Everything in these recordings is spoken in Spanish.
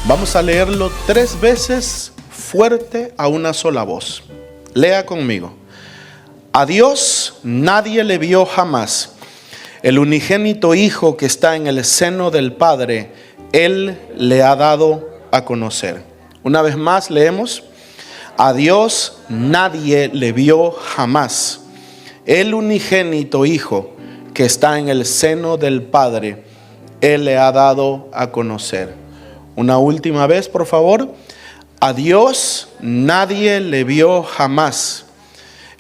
Vamos a leerlo 3 veces fuerte a una sola voz. Lea conmigo. A Dios nadie le vio jamás. El unigénito Hijo que está en el seno del Padre, Él le ha dado a conocer. Una vez más leemos. A Dios nadie le vio jamás. El unigénito Hijo que está en el seno del Padre, Él le ha dado a conocer. Una última vez, por favor. A Dios nadie le vio jamás.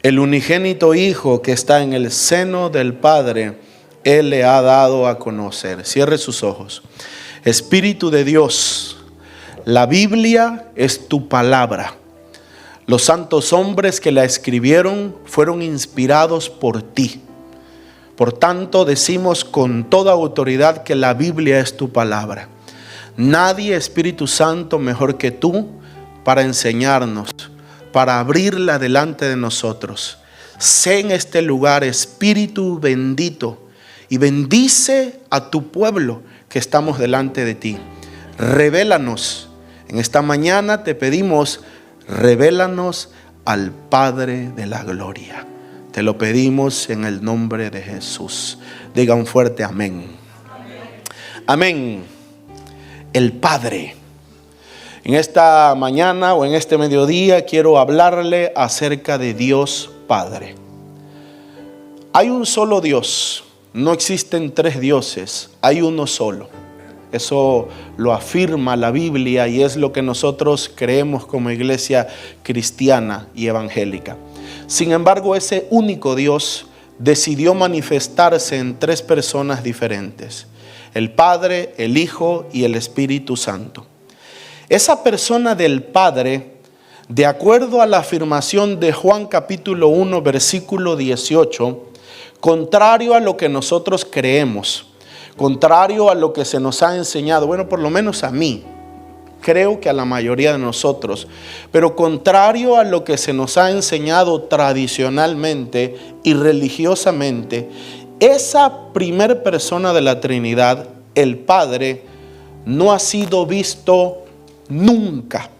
El unigénito Hijo que está en el seno del Padre, Él le ha dado a conocer. Cierre sus ojos. Espíritu de Dios, la Biblia es tu palabra. Los santos hombres que la escribieron fueron inspirados por ti. Por tanto, decimos con toda autoridad que la Biblia es tu palabra. Nadie, Espíritu Santo, mejor que tú para enseñarnos, para abrirla delante de nosotros. Sé en este lugar, Espíritu bendito, y bendice a tu pueblo que estamos delante de ti. Revélanos. En esta mañana te pedimos, revélanos al Padre de la gloria. Te lo pedimos en el nombre de Jesús. Diga un fuerte amén. Amén. El Padre. En esta mañana o en este mediodía quiero hablarle acerca de Dios Padre. Hay un solo Dios. No existen 3 dioses. Hay uno solo. Eso lo afirma la Biblia y es lo que nosotros creemos como iglesia cristiana y evangélica. Sin embargo, ese único Dios decidió manifestarse en 3 personas diferentes: el Padre, el Hijo y el Espíritu Santo. Esa persona del Padre, de acuerdo a la afirmación de Juan capítulo 1, versículo 18, contrario a lo que nosotros creemos, contrario a lo que se nos ha enseñado, bueno, por lo menos a mí, creo que a la mayoría de nosotros, pero contrario a lo que se nos ha enseñado tradicionalmente y religiosamente, esa primer persona de la Trinidad, el Padre, no ha sido visto nunca.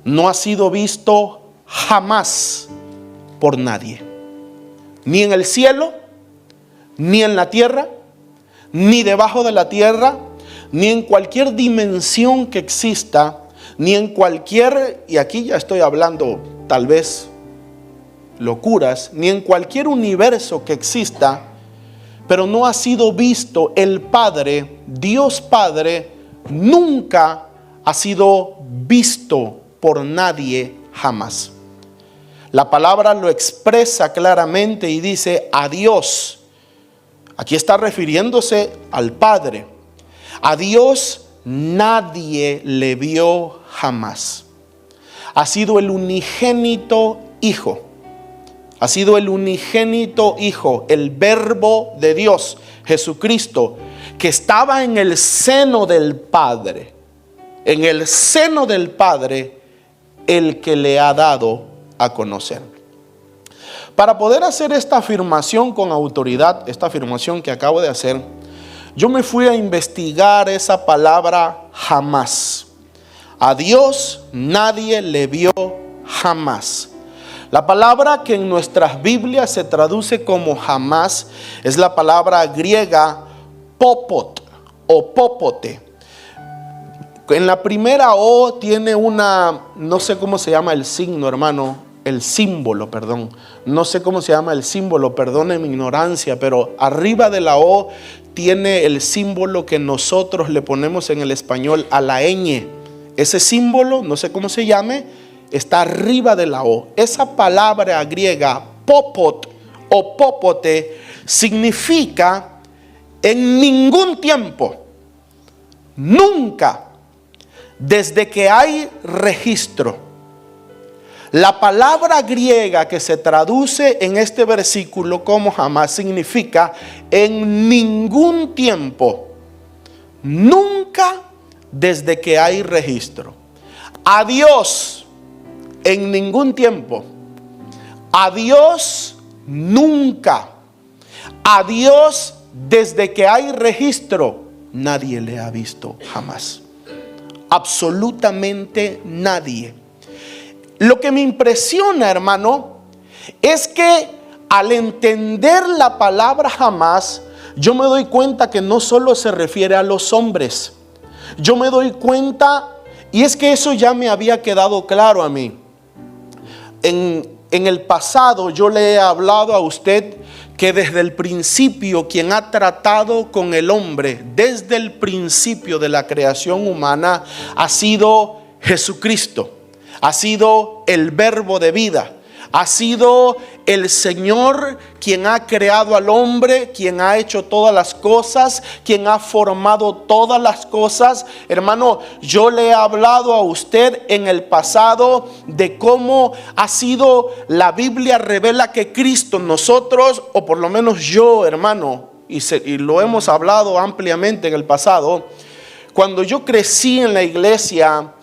No ha sido visto jamás por nadie. Ni en el cielo, ni en la tierra, ni debajo de la tierra, ni en cualquier dimensión que exista, ni en cualquier, y aquí ya estoy hablando tal vez locuras, ni en cualquier universo que exista, pero no ha sido visto el Padre, Dios Padre, nunca ha sido visto por nadie jamás. La palabra lo expresa claramente y dice a Dios. Aquí está refiriéndose al Padre. A Dios nadie le vio jamás. Ha sido el unigénito Hijo. Ha sido el unigénito Hijo, el Verbo de Dios, Jesucristo, que estaba en el seno del Padre. En el seno del Padre, el que le ha dado a conocer. Para poder hacer esta afirmación con autoridad, esta afirmación que acabo de hacer, yo me fui a investigar esa palabra jamás. A Dios nadie le vio jamás. La palabra que en nuestras Biblias se traduce como jamás es la palabra griega popot o popote. En la primera O tiene una, no sé cómo se llama el signo, hermano, el símbolo, perdón. No sé cómo se llama el símbolo, perdone mi ignorancia, pero arriba de la O tiene el símbolo que nosotros le ponemos en el español a la ñ. Ese símbolo, no sé cómo se llame, está arriba de la O. Esa palabra griega, popot o popote, significa en ningún tiempo, nunca, desde que hay registro. La palabra griega que se traduce en este versículo como jamás significa en ningún tiempo, nunca, desde que hay registro. A Dios en ningún tiempo. A Dios nunca. A Dios desde que hay registro nadie le ha visto jamás. absolutamente nadie. Lo que me impresiona, hermano, es que al entender la palabra jamás, yo me doy cuenta que no solo se refiere a los hombres. Yo me doy cuenta, y es que eso ya me había quedado claro a mí. En el pasado yo le he hablado a usted que desde el principio quien ha tratado con el hombre, desde el principio de la creación humana, ha sido Jesucristo. Ha sido el verbo de vida. Ha sido el Señor quien ha creado al hombre, quien ha hecho todas las cosas, quien ha formado todas las cosas. Hermano, yo le he hablado a usted en el pasado de cómo ha sido, la Biblia revela que Cristo, nosotros, o por lo menos yo, hermano, y lo hemos hablado ampliamente en el pasado, cuando yo crecí en la iglesia,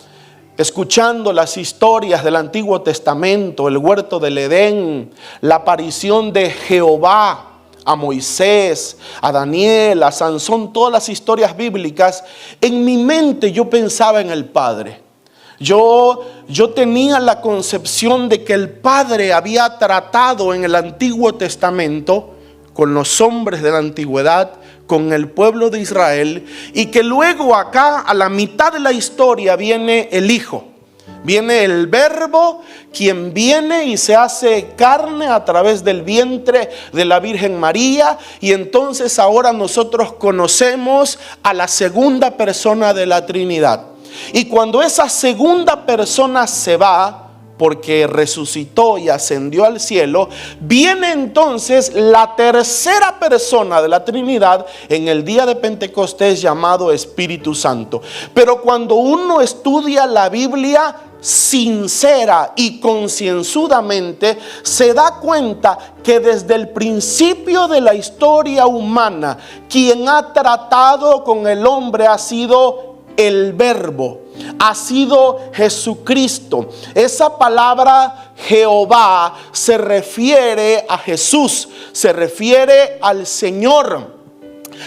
escuchando las historias del Antiguo Testamento, el huerto del Edén, la aparición de Jehová a Moisés, a Daniel, a Sansón, todas las historias bíblicas, en mi mente yo pensaba en el Padre. Yo tenía la concepción de que el Padre había tratado en el Antiguo Testamento con los hombres de la antigüedad, con el pueblo de Israel, y que luego acá a la mitad de la historia viene el Hijo, viene el Verbo, quien viene y se hace carne a través del vientre de la Virgen María, y entonces ahora nosotros conocemos a la segunda persona de la Trinidad. Y cuando esa segunda persona se va, porque resucitó y ascendió al cielo, viene entonces la tercera persona de la Trinidad en el día de Pentecostés, llamado Espíritu Santo. Pero cuando uno estudia la Biblia sincera y concienzudamente, se da cuenta que desde el principio de la historia humana, quien ha tratado con el hombre ha sido el Verbo, ha sido Jesucristo. Esa palabra Jehová se refiere a Jesús, se refiere al Señor.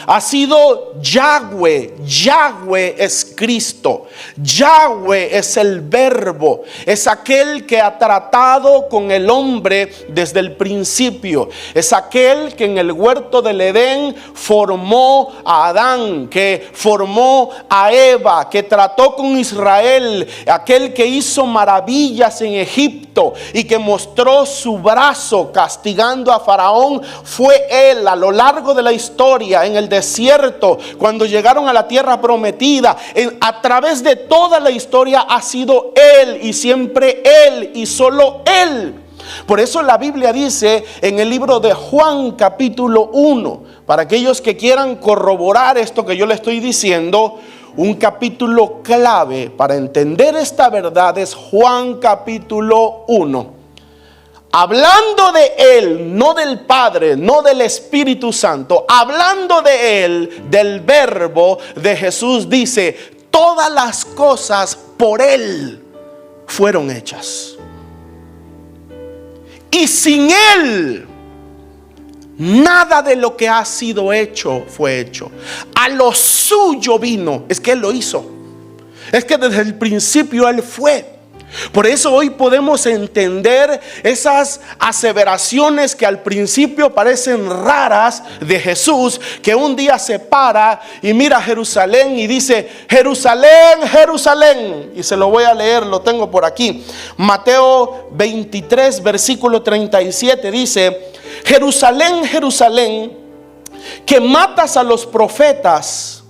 Ha sido Yahweh. Yahweh es Cristo. Yahweh es el Verbo. Es aquel que ha tratado con el hombre desde el principio. Es aquel que en el huerto del Edén formó a Adán, que formó a Eva, que trató con Israel. Aquel que hizo maravillas en Egipto y que mostró su brazo castigando a Faraón. Fue él a lo largo de la historia, en el desierto, cuando llegaron a la tierra prometida, a través de toda la historia ha sido él, y siempre él y solo él. Por eso la Biblia dice en el libro de Juan capítulo 1, para aquellos que quieran corroborar esto que yo le estoy diciendo, un capítulo clave para entender esta verdad es Juan capítulo 1. Hablando de él, no del Padre, no del Espíritu Santo, hablando de él, del Verbo de Jesús, dice: todas las cosas por él fueron hechas, y sin él nada de lo que ha sido hecho fue hecho. A lo suyo vino. Es que él lo hizo. Es que desde el principio él fue. Por eso hoy podemos entender esas aseveraciones que al principio parecen raras de Jesús, que un día se para y mira a Jerusalén y dice: Jerusalén, Jerusalén. Y se lo voy a leer, lo tengo por aquí. Mateo 23, versículo 37 dice: Jerusalén, Jerusalén, que matas a los profetas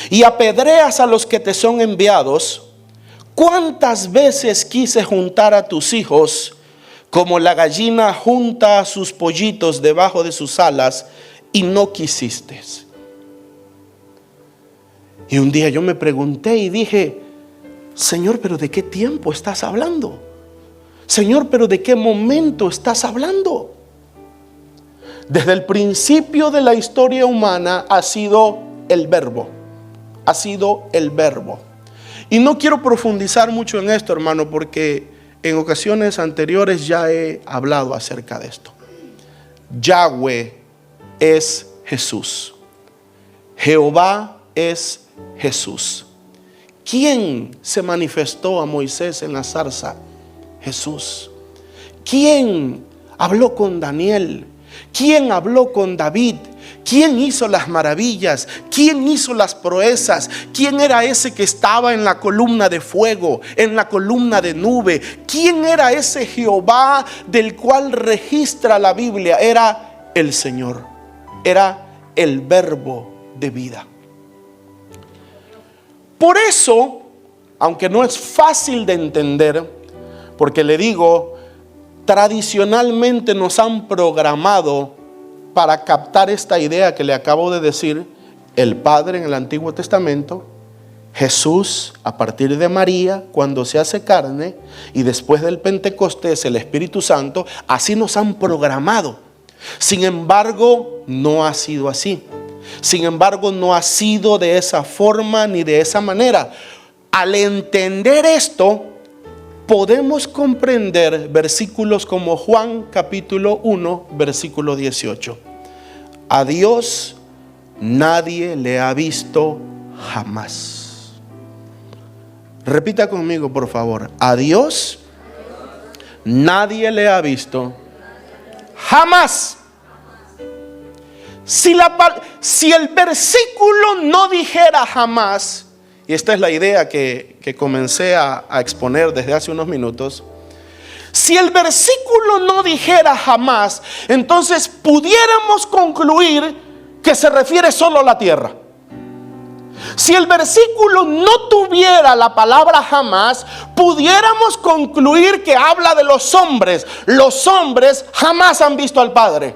y apedreas a los que te son enviados. ¿Cuántas veces quise juntar a tus hijos como la gallina junta a sus pollitos debajo de sus alas, y no quisiste? Y un día yo me pregunté y dije: Señor, ¿pero de qué tiempo estás hablando? Señor, ¿pero de qué momento estás hablando? Desde el principio de la historia humana ha sido el Verbo. Ha sido el Verbo. Y no quiero profundizar mucho en esto, hermano, porque en ocasiones anteriores ya he hablado acerca de esto. Yahweh es Jesús. Jehová es Jesús. ¿Quién se manifestó a Moisés en la zarza? Jesús. ¿Quién habló con Daniel? ¿Quién habló con David? ¿Quién hizo las maravillas? ¿Quién hizo las proezas? ¿Quién era ese que estaba en la columna de fuego, en la columna de nube? ¿Quién era ese Jehová del cual registra la Biblia? Era el Señor, era el verbo de vida. Por eso, aunque no es fácil de entender, porque le digo, tradicionalmente nos han programado para captar esta idea que le acabo de decir, el Padre en el Antiguo Testamento, Jesús a partir de María cuando se hace carne, y después del Pentecostés el Espíritu Santo. Así nos han programado. Sin embargo, no ha sido así. Sin embargo, no ha sido de esa forma ni de esa manera. Al entender esto, podemos comprender versículos como Juan capítulo 1, versículo 18. A Dios nadie le ha visto jamás. Repita conmigo, por favor. A Dios nadie le ha visto jamás. Si el versículo no dijera jamás, y esta es la idea que comencé a exponer desde hace unos minutos, si el versículo no dijera jamás, entonces pudiéramos concluir que se refiere solo a la tierra. Si el versículo no tuviera la palabra jamás, pudiéramos concluir que habla de los hombres. Los hombres jamás han visto al Padre.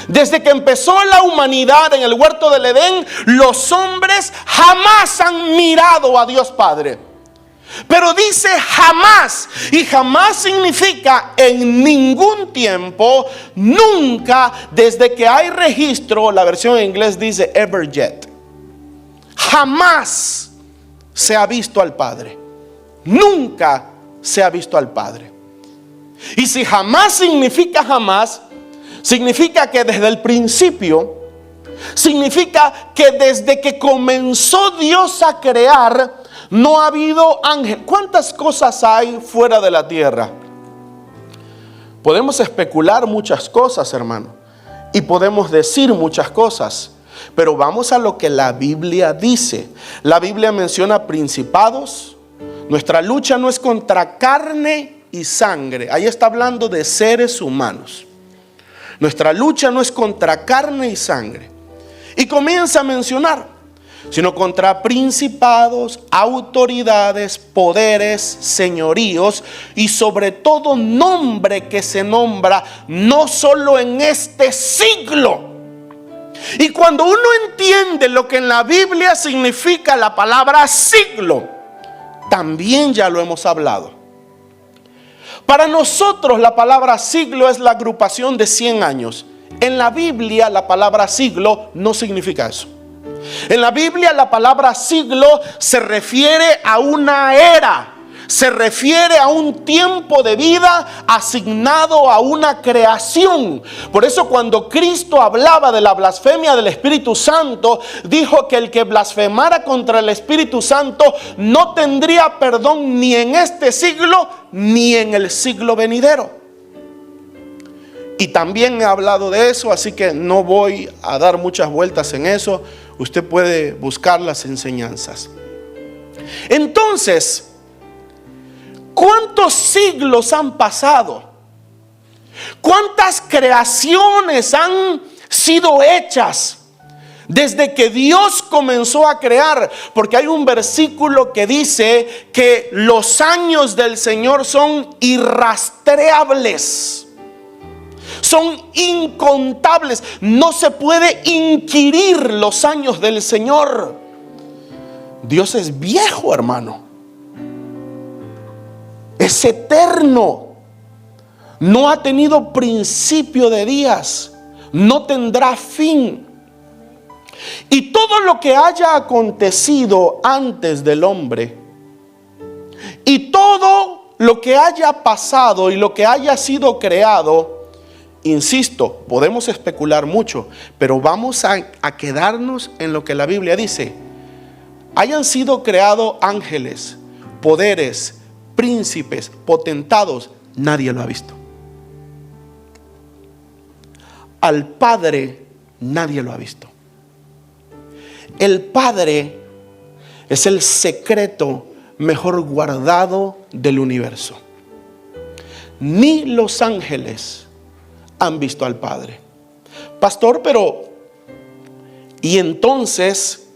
Desde que empezó la humanidad en el huerto del Edén, los hombres jamás han mirado a Dios Padre. Pero dice jamás, y jamás significa en ningún tiempo, nunca, desde que hay registro. La versión en inglés dice ever yet. Jamás se ha visto al Padre. Nunca se ha visto al Padre. Y si jamás significa jamás, significa que desde el principio, significa que desde que comenzó Dios a crear, no ha habido ángel. ¿Cuántas cosas hay fuera de la tierra? Podemos especular muchas cosas, hermano, y podemos decir muchas cosas, pero vamos a lo que la Biblia dice. La Biblia menciona principados. Nuestra lucha no es contra carne y sangre. Ahí está hablando de seres humanos. Nuestra lucha no es contra carne y sangre. Y comienza a mencionar, sino contra principados, autoridades, poderes, señoríos y sobre todo nombre que se nombra no solo en este siglo. Y cuando uno entiende lo que en la Biblia significa la palabra siglo, también ya lo hemos hablado. Para nosotros la palabra siglo es la agrupación de 100 años. En la Biblia la palabra siglo no significa eso. En la Biblia la palabra siglo se refiere a una era, se refiere a un tiempo de vida asignado a una creación. Por eso cuando Cristo hablaba de la blasfemia del Espíritu Santo, dijo que el que blasfemara contra el Espíritu Santo no tendría perdón ni en este siglo ni en el siglo venidero. Y también he hablado de eso, así que no voy a dar muchas vueltas en eso. Usted puede buscar las enseñanzas. Entonces, ¿cuántos siglos han pasado? ¿Cuántas creaciones han sido hechas desde que Dios comenzó a crear? Porque hay un versículo que dice que los años del Señor son irrastreables. Son incontables. No se puede inquirir los años del Señor. Dios es viejo, hermano. Es eterno. No ha tenido principio de días. No tendrá fin. Y todo lo que haya acontecido antes del hombre, y todo lo que haya pasado y lo que haya sido creado, insisto, podemos especular mucho, pero vamos a quedarnos en lo que la Biblia dice. hayan sido creados ángeles, poderes, príncipes, potentados, nadie lo ha visto. Al Padre nadie lo ha visto. El Padre es el secreto mejor guardado del universo. Ni los ángeles han visto al Padre. Pastor, pero ¿y entonces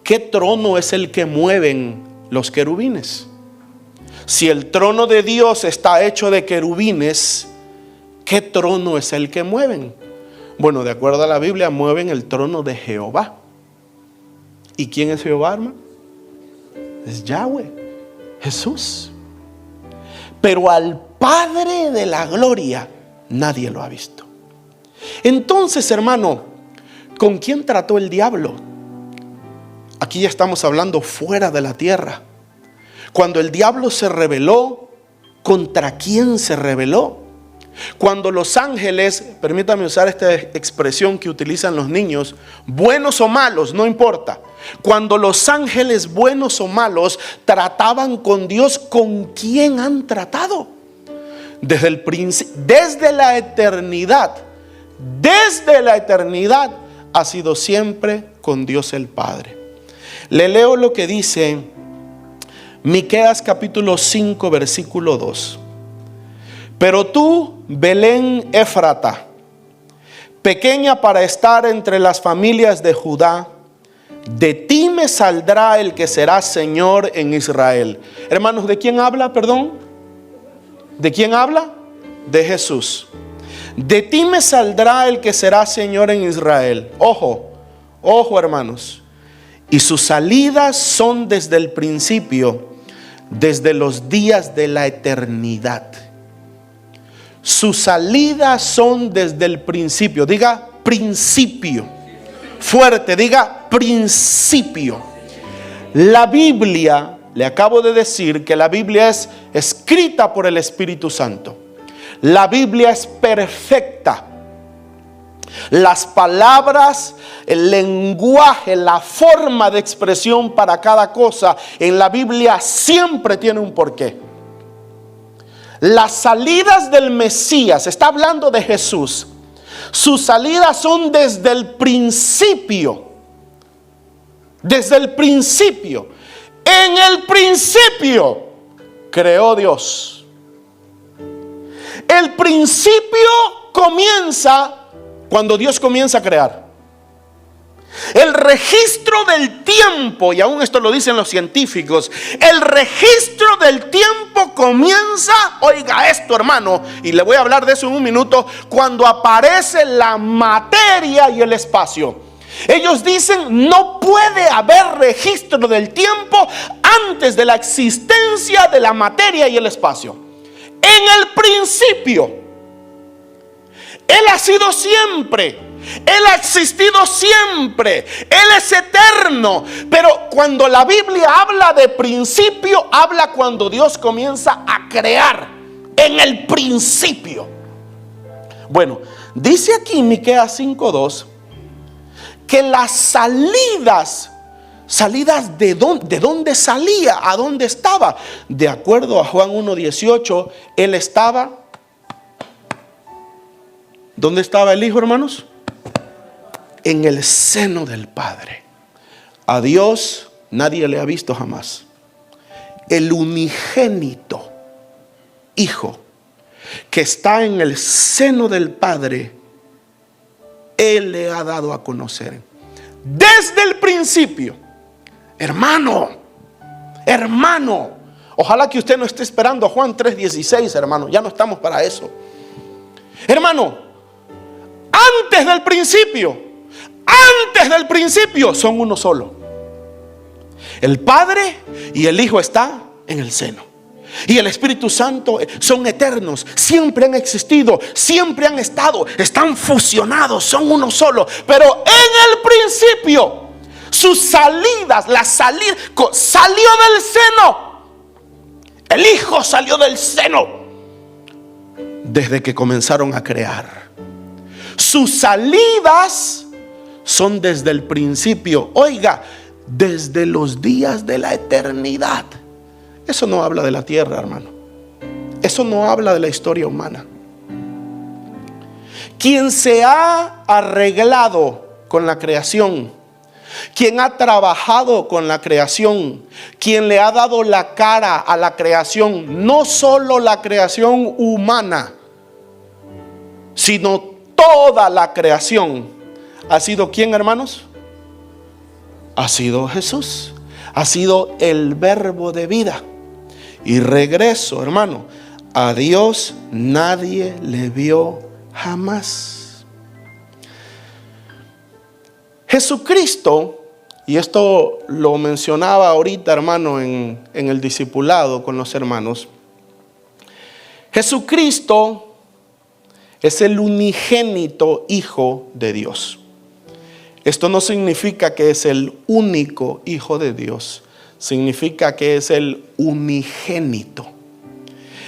qué trono es el que mueven los querubines? Si el trono de Dios está hecho de querubines, ¿qué trono es el que mueven? Bueno, de acuerdo a la Biblia, mueven el trono de Jehová. ¿Y quién es Jehová, hermano? Es Yahweh, Jesús. Pero al Padre de la gloria nadie lo ha visto. Entonces, hermano, ¿con quién trató el diablo? Aquí ya estamos hablando fuera de la tierra. Cuando el diablo se rebeló, ¿contra quién se rebeló? Cuando los ángeles, permítame usar esta expresión que utilizan los niños, buenos o malos, no importa. Cuando los ángeles buenos o malos trataban con Dios, ¿con quién han tratado? Desde la eternidad ha sido siempre con Dios el Padre. Le leo lo que dice Miqueas capítulo 5 versículo 2. Pero tú, Belén Éfrata, pequeña para estar entre las familias de Judá, de ti me saldrá el que será Señor en Israel. Hermanos, ¿de quién habla? Perdón. ¿De quién habla? De Jesús. De ti me saldrá el que será Señor en Israel. Ojo, ojo, hermanos. Y sus salidas son desde el principio, desde los días de la eternidad. Sus salidas son desde el principio. Diga principio. Fuerte, diga principio. La Biblia, le acabo de decir que la Biblia es escrita por el Espíritu Santo. La Biblia es perfecta. Las palabras, el lenguaje, la forma de expresión para cada cosa en la Biblia siempre tiene un porqué. Las salidas del Mesías, está hablando de Jesús, sus salidas son desde el principio. Desde el principio. En el principio creó Dios. El principio comienza cuando Dios comienza a crear. El registro del tiempo, y aún esto lo dicen los científicos, el registro del tiempo comienza, oiga esto, hermano, y le voy a hablar de eso en un minuto, cuando aparece la materia y el espacio. Ellos dicen, no puede haber registro del tiempo antes de la existencia de la materia y el espacio. En el principio, Él ha sido siempre. Él ha existido siempre. Él es eterno. Pero cuando la Biblia habla de principio, habla cuando Dios comienza a crear. En el principio. Bueno, dice aquí Miqueas 5:2 que las salidas ¿de dónde salía? ¿A dónde estaba? De acuerdo a Juan 1:18, Él estaba. ¿Dónde estaba el Hijo, hermanos? En el seno del Padre. A Dios nadie le ha visto jamás. El unigénito Hijo que está en el seno del Padre, Él le ha dado a conocer desde el principio. Hermano, ojalá que usted no esté esperando a Juan 3:16, hermano. Ya no estamos para eso. Hermano, antes del principio son uno solo. El Padre y el Hijo están en el seno. Y el Espíritu Santo son eternos. Siempre han existido, siempre han estado. Están fusionados, son uno solo. Pero en el principio, sus salidas, salió del seno. El Hijo salió del seno desde que comenzaron a crear. Sus salidas son desde el principio. Oiga, desde los días de la eternidad. Eso no habla de la tierra, hermano. Eso no habla de la historia humana. Quien se ha arreglado con la creación, quien ha trabajado con la creación, quien le ha dado la cara a la creación, no solo la creación humana, sino toda la creación, ha sido ¿quién, hermanos? Ha sido Jesús. Ha sido el verbo de vida. Y regreso, hermano, a Dios nadie le vio jamás. Jesucristo, y esto lo mencionaba ahorita, hermano, en el discipulado con los hermanos. Jesucristo es el unigénito Hijo de Dios. Esto no significa que es el único Hijo de Dios, significa que es el unigénito.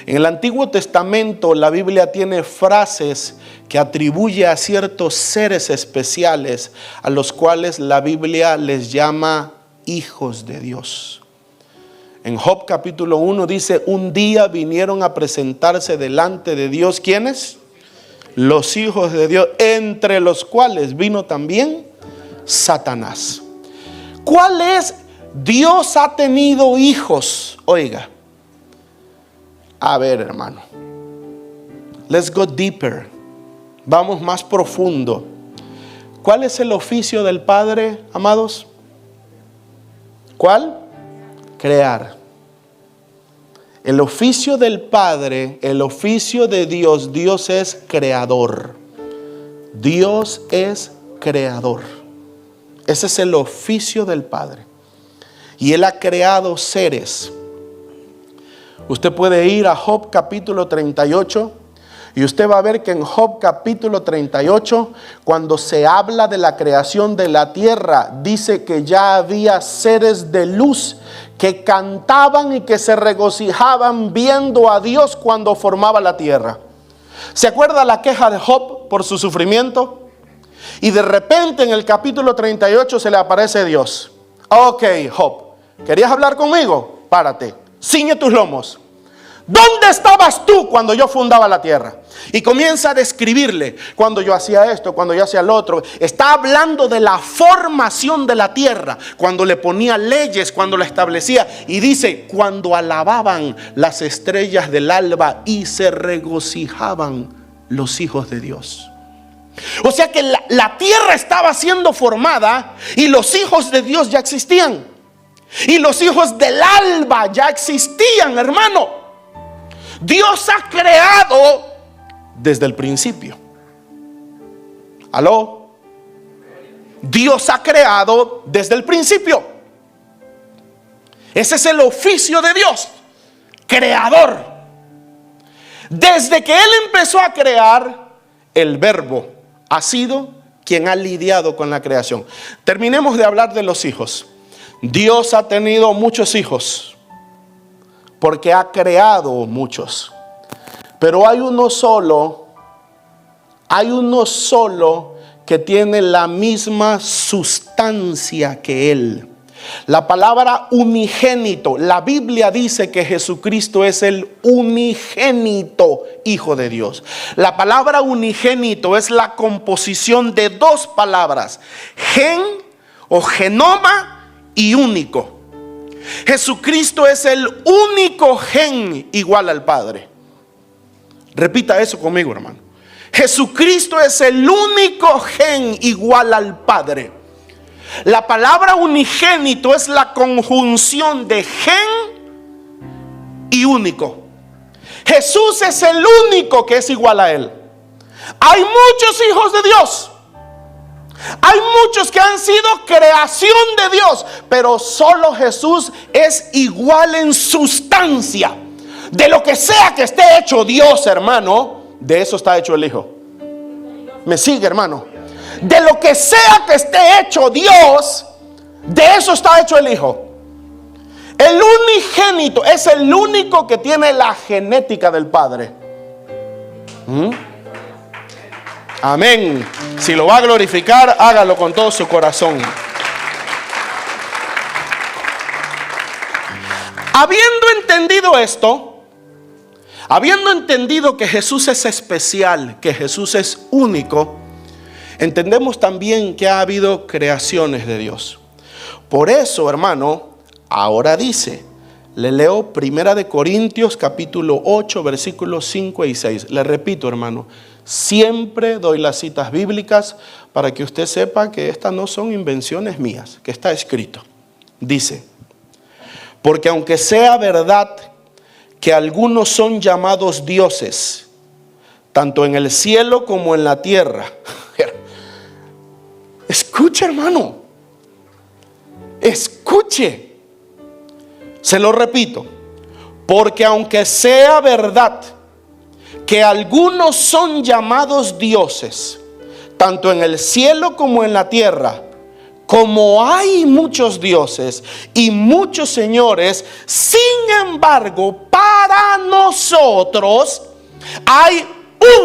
En el Antiguo Testamento la Biblia tiene frases que atribuye a ciertos seres especiales a los cuales la Biblia les llama hijos de Dios. En Job capítulo 1 dice: un día vinieron a presentarse delante de Dios, ¿quiénes? Los hijos de Dios, entre los cuales vino también Satanás. ¿Cuál es? Dios ha tenido hijos. Oiga, a ver, hermano, let's go deeper. Vamos más profundo. ¿Cuál es el oficio del Padre, amados? ¿Cuál? Crear. El oficio del Padre, el oficio de Dios, Dios es creador. Dios es creador. Ese es el oficio del Padre. Y Él ha creado seres. Usted puede ir a Job capítulo 38 y usted va a ver que en Job capítulo 38, cuando se habla de la creación de la tierra, dice que ya había seres de luz que cantaban y que se regocijaban viendo a Dios cuando formaba la tierra. ¿Se acuerda la queja de Job por su sufrimiento? Y de repente en el capítulo 38 se le aparece Dios. Ok, Job, ¿querías hablar conmigo? Párate, ciñe tus lomos. ¿Dónde estabas tú cuando yo fundaba la tierra? Y comienza a describirle cuando yo hacía esto, cuando yo hacía lo otro. Está hablando de la formación de la tierra, cuando le ponía leyes, cuando la establecía. Y dice, cuando alababan las estrellas del alba y se regocijaban los hijos de Dios. O sea que la tierra estaba siendo formada y los hijos de Dios ya existían. Y los hijos del alba ya existían, hermano. Dios ha creado desde el principio. ¿Aló? Dios ha creado desde el principio. Ese es el oficio de Dios, creador. Desde que Él empezó a crear, el Verbo ha sido quien ha lidiado con la creación. Terminemos de hablar de los hijos. Dios ha tenido muchos hijos porque ha creado muchos. Pero hay uno solo que tiene la misma sustancia que Él. La palabra unigénito, la Biblia dice que Jesucristo es el unigénito Hijo de Dios. La palabra unigénito es la composición de dos palabras, gen o genoma y único. Jesucristo es el único gen igual al Padre. Repita eso conmigo, hermano. Jesucristo es el único gen igual al Padre. La palabra unigénito es la conjunción de gen y único. Jesús es el único que es igual a Él. Hay muchos hijos de Dios. Hay muchos que han sido creación de Dios, pero solo Jesús es igual en sustancia. De lo que sea que esté hecho Dios, hermano, de eso está hecho el Hijo. ¿Me sigue, hermano? De lo que sea que esté hecho Dios, de eso está hecho el Hijo. El unigénito es el único que tiene la genética del Padre. Amén. Si lo va a glorificar, hágalo con todo su corazón. Habiendo entendido esto, habiendo entendido que Jesús es especial, que Jesús es único, entendemos también que ha habido creaciones de Dios. Por eso, hermano, ahora dice, le leo 1 Corintios capítulo 8, versículos 5 y 6. Le repito, hermano, siempre doy las citas bíblicas para que usted sepa que estas no son invenciones mías, que está escrito. Dice, porque aunque sea verdad que algunos son llamados dioses, tanto en el cielo como en la tierra. Escuche, hermano, escuche. Se lo repito, porque aunque sea verdad que algunos son llamados dioses, tanto en el cielo como en la tierra, como hay muchos dioses y muchos señores, sin embargo, para nosotros hay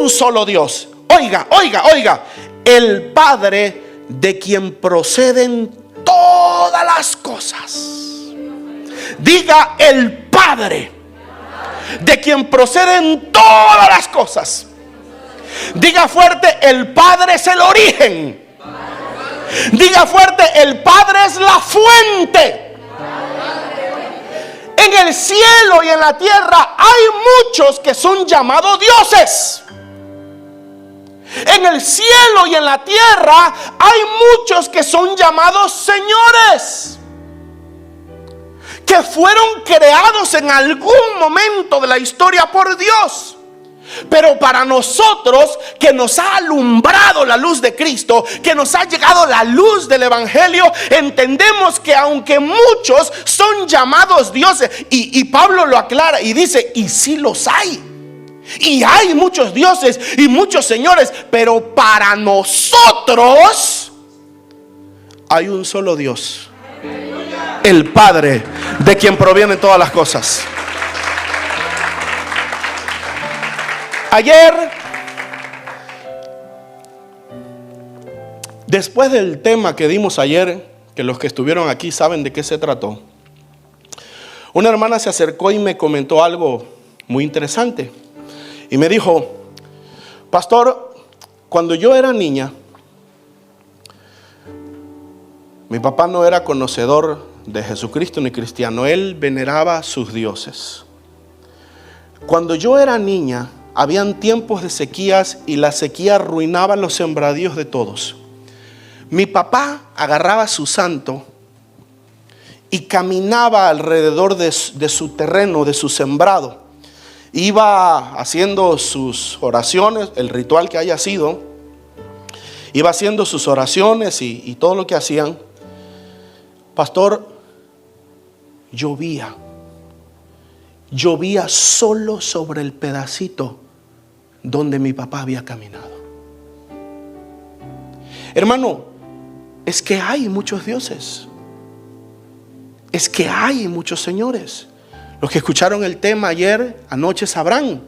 un solo Dios. Oiga, el Padre, de quien proceden todas las cosas. Diga, el Padre, de quien proceden todas las cosas. Diga fuerte, el Padre es el origen. Diga fuerte, el Padre es la fuente. En el cielo y en la tierra hay muchos que son llamados dioses. En el cielo y en la tierra hay muchos que son llamados señores, que fueron creados en algún momento de la historia por Dios. Pero para nosotros, que nos ha alumbrado la luz de Cristo, que nos ha llegado la luz del Evangelio, entendemos que aunque muchos son llamados dioses, y Pablo lo aclara y dice, y sí los hay, y hay muchos dioses y muchos señores, pero para nosotros hay un solo Dios, el Padre, de quien provienen todas las cosas. Ayer, después del tema que dimos ayer, que los que estuvieron aquí saben de qué se trató, una hermana se acercó y me comentó algo muy interesante. Y me dijo, pastor, cuando yo era niña, mi papá no era conocedor de Jesucristo ni cristiano. Él veneraba sus dioses. Cuando yo era niña, habían tiempos de sequías y la sequía arruinaba los sembradíos de todos. Mi papá agarraba su santo y caminaba alrededor de su terreno, de su sembrado. Iba haciendo sus oraciones, el ritual que haya sido. Iba haciendo sus oraciones y todo lo que hacían. Pastor, llovía solo sobre el pedacito donde mi papá había caminado. Hermano, es que hay muchos dioses, es que hay muchos señores. Los que escucharon el tema ayer, anoche, sabrán,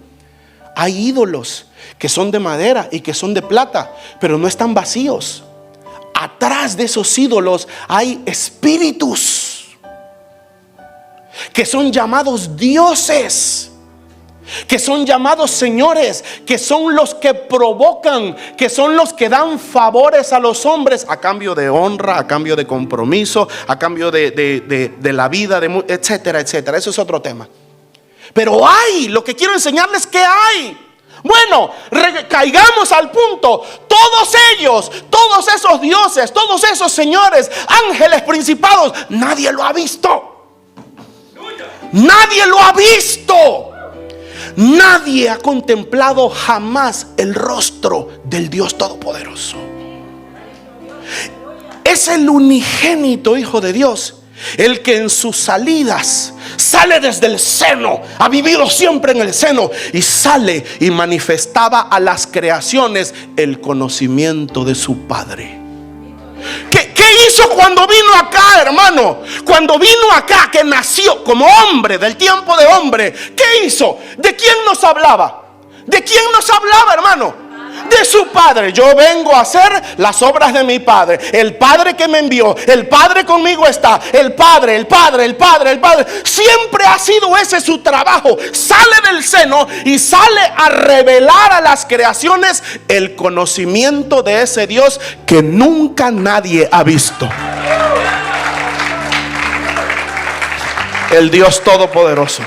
hay ídolos que son de madera y que son de plata, pero no están vacíos. Atrás de esos ídolos hay espíritus que son llamados dioses, que son llamados señores, que son los que provocan, que son los que dan favores a los hombres a cambio de honra, a cambio de compromiso, a cambio de la vida, etcétera, etcétera. Eso es otro tema. Pero hay, lo que quiero enseñarles que hay. Bueno, caigamos al punto. Todos ellos, todos esos dioses, todos esos señores, ángeles, principados, nadie lo ha visto. Nadie lo ha visto. Nadie ha contemplado jamás el rostro del Dios Todopoderoso. Es el unigénito Hijo de Dios, el que en sus salidas sale desde el seno, ha vivido siempre en el seno y sale y manifestaba a las creaciones el conocimiento de su Padre. ¿Qué hizo cuando vino acá, hermano? Cuando vino acá, que nació como hombre, del tiempo de hombre, ¿qué hizo? ¿De quién nos hablaba? ¿De quién nos hablaba, hermano? de su Padre. Yo vengo a hacer las obras de mi Padre. El Padre que me envió, el Padre conmigo está. El Padre, el Padre, el Padre, el Padre. Siempre ha sido ese su trabajo. Sale del seno y sale a revelar a las creaciones el conocimiento de ese Dios que nunca nadie ha visto. El Dios Todopoderoso.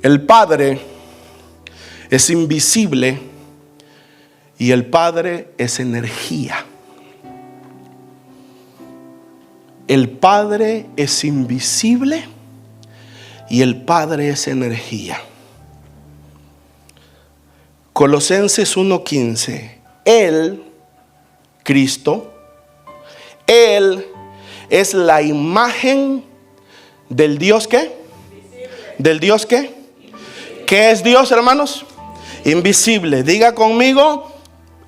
El Padre es invisible y el Padre es energía. El Padre es invisible y el Padre es energía. Colosenses 1:15. Él, Cristo, Él es la imagen del Dios ¿qué? ¿Del Dios qué? ¿Qué es Dios, hermanos? Invisible. Diga conmigo,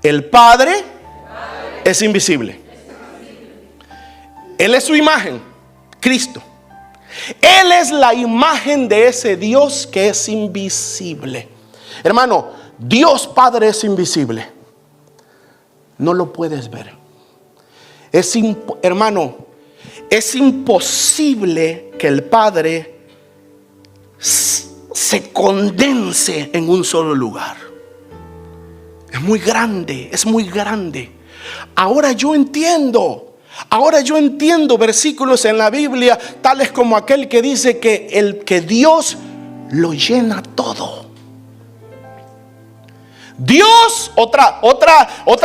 el Padre es invisible. Él es su imagen, Cristo. Él es la imagen de ese Dios que es invisible. Hermano, Dios Padre es invisible. No lo puedes ver. Hermano, es imposible que el Padre se condense en un solo lugar. Es muy grande, es muy grande. Ahora yo entiendo versículos en la Biblia, tales como aquel que dice que Dios lo llena todo. Dios, otra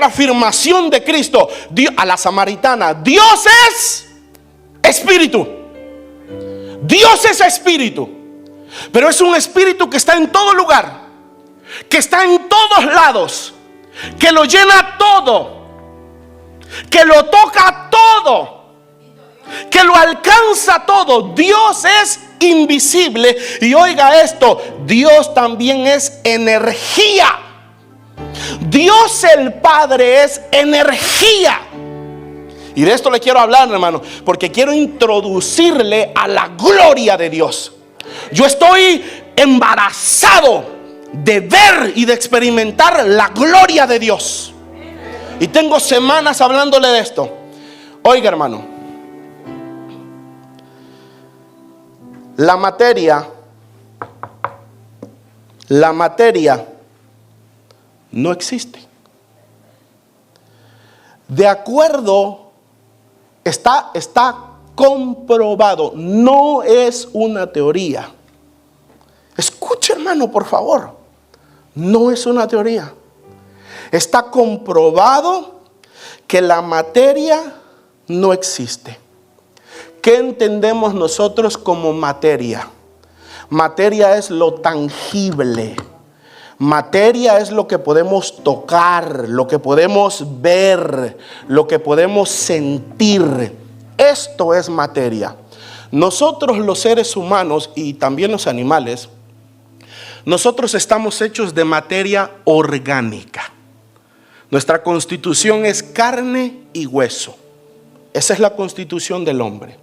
afirmación de Cristo, Dios, a la samaritana, Dios es espíritu. Dios es espíritu, pero es un espíritu que está en todo lugar, que está en todos lados, que lo llena todo, que lo toca todo, que lo alcanza todo. Dios es invisible y oiga esto, Dios también es energía. Dios el Padre es energía. Y de esto le quiero hablar, hermano, porque quiero introducirle a la gloria de Dios. Yo estoy embarazado de ver y de experimentar la gloria de Dios. Y tengo semanas hablándole de esto. Oiga, hermano, la materia no existe. De acuerdo, está comprobado, no es una teoría. Escuche, hermano, por favor, no es una teoría. Está comprobado que la materia no existe. ¿Qué entendemos nosotros como materia? Materia es lo tangible. Materia es lo que podemos tocar, lo que podemos ver, lo que podemos sentir. Esto es materia. Nosotros los seres humanos y también los animales, nosotros estamos hechos de materia orgánica. Nuestra constitución es carne y hueso. Esa es la constitución del hombre.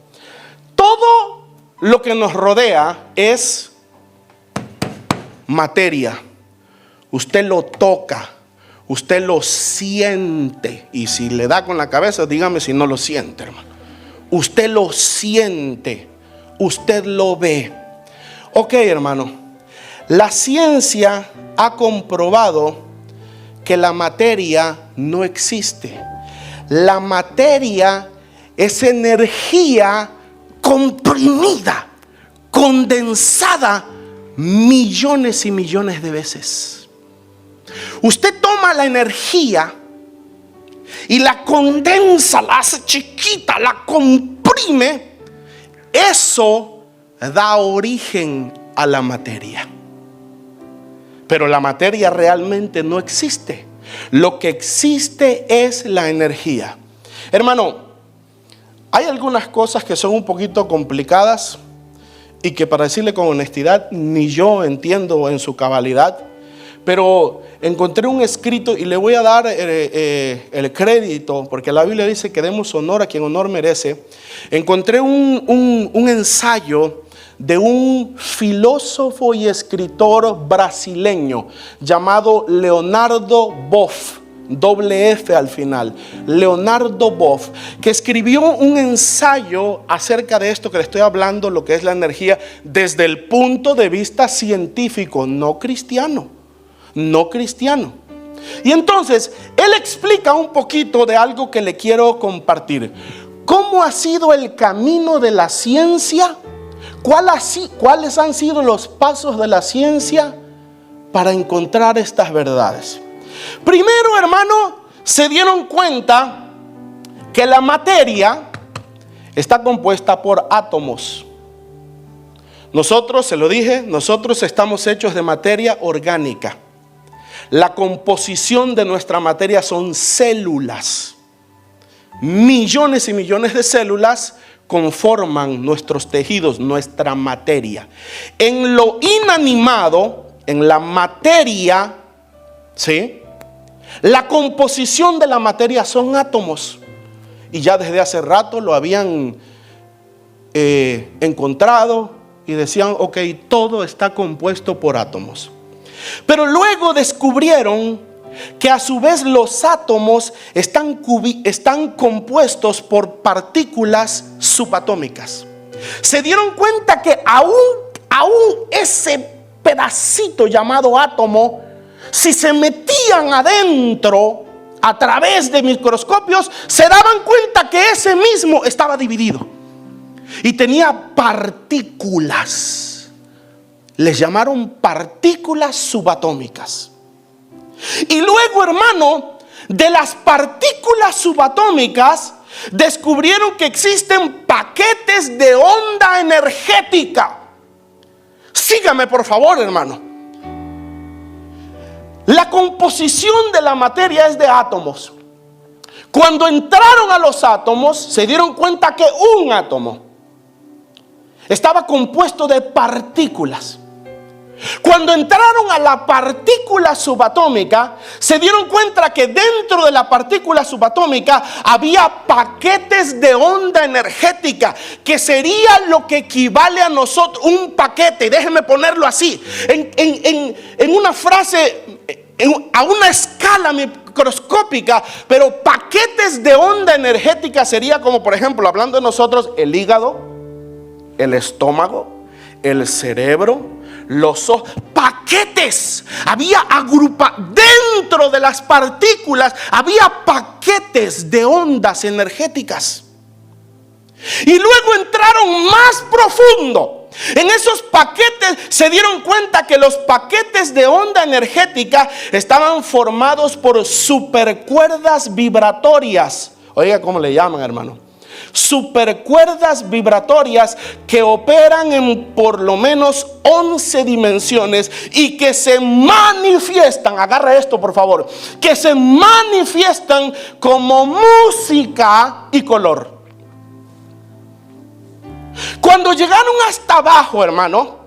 Todo lo que nos rodea es materia. Usted lo toca, usted lo siente. Y si le da con la cabeza, dígame si no lo siente, hermano. Usted lo siente, usted lo ve. Ok, hermano, la ciencia ha comprobado que la materia no existe. La materia es energía comprimida, condensada millones y millones de veces. Usted toma la energía y la condensa, la hace chiquita, la comprime. Eso da origen a la materia. Pero la materia realmente no existe. Lo que existe es la energía. Hermano, hay algunas cosas que son un poquito complicadas y que, para decirle con honestidad, ni yo entiendo en su cabalidad. Pero encontré un escrito y le voy a dar el crédito, porque la Biblia dice que demos honor a quien honor merece. Encontré un ensayo de un filósofo y escritor brasileño llamado Leonardo Boff, doble F al final, Leonardo Boff, que escribió un ensayo acerca de esto que le estoy hablando, lo que es la energía, desde el punto de vista científico, no cristiano. Y entonces, él explica un poquito de algo que le quiero compartir. ¿Cómo ha sido el camino de la ciencia? ¿Cuáles han sido los pasos de la ciencia para encontrar estas verdades? Primero, hermano, se dieron cuenta que la materia está compuesta por átomos. Nosotros, se lo dije, nosotros estamos hechos de materia orgánica. La composición de nuestra materia son células. Millones y millones de células conforman nuestros tejidos, nuestra materia. En lo inanimado, en la materia, ¿sí?, la composición de la materia son átomos. Y ya desde hace rato lo habían encontrado y decían, ok, todo está compuesto por átomos. Pero luego descubrieron que a su vez los átomos están compuestos por partículas subatómicas. Se dieron cuenta que aún ese pedacito llamado átomo, si se metían adentro a través de microscopios, se daban cuenta que ese mismo estaba dividido y tenía partículas. Les llamaron partículas subatómicas. Y luego, hermano, de las partículas subatómicas descubrieron que existen paquetes de onda energética. Sígame, por favor, hermano. La composición de la materia es de átomos. Cuando entraron a los átomos, se dieron cuenta que un átomo estaba compuesto de partículas. Cuando entraron a la partícula subatómica, se dieron cuenta que dentro de la partícula subatómica había paquetes de onda energética, que sería lo que equivale a nosotros, un paquete, déjenme ponerlo así, en una frase, a una escala microscópica, pero paquetes de onda energética sería como, por ejemplo, hablando de nosotros, el hígado, el estómago, el cerebro, los ojos, paquetes. Había dentro de las partículas había paquetes de ondas energéticas. Y luego entraron más profundo. En esos paquetes se dieron cuenta que los paquetes de onda energética estaban formados por supercuerdas vibratorias. Oiga, ¿cómo le llaman, hermano? Supercuerdas vibratorias que operan en por lo menos 11 dimensiones y que se manifiestan, agarra esto por favor, que se manifiestan como música y color. Cuando llegaron hasta abajo, hermano,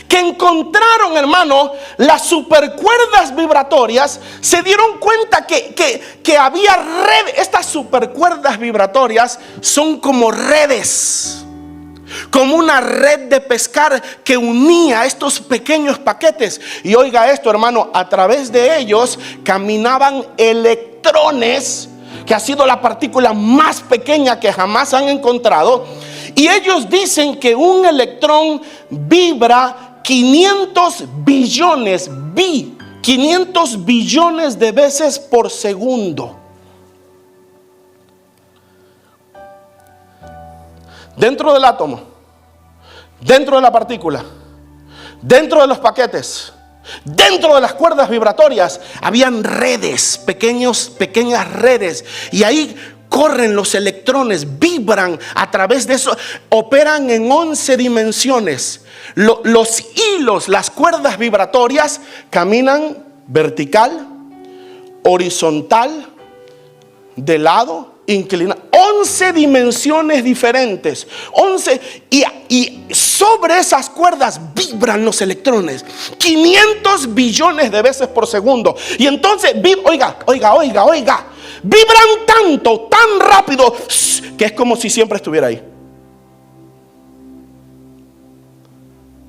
que encontraron, hermano, las supercuerdas vibratorias, se dieron cuenta que había redes. Estas supercuerdas vibratorias son como redes, como una red de pescar que unía estos pequeños paquetes. Y oiga esto, hermano, a través de ellos caminaban electrones, que ha sido la partícula más pequeña que jamás han encontrado. Y ellos dicen que un electrón vibra 500 billones de veces por segundo. Dentro del átomo, dentro de la partícula, dentro de los paquetes, dentro de las cuerdas vibratorias, habían redes, pequeñas redes. Y ahí corren los electrones, vibran a través de eso, operan en 11 dimensiones. Los hilos, las cuerdas vibratorias caminan vertical, horizontal, de lado, inclinado. 11 dimensiones diferentes. 11, y sobre esas cuerdas vibran los electrones 500 billones de veces por segundo. Y entonces, oiga, vibran tanto, tan rápido, que es como si siempre estuviera ahí.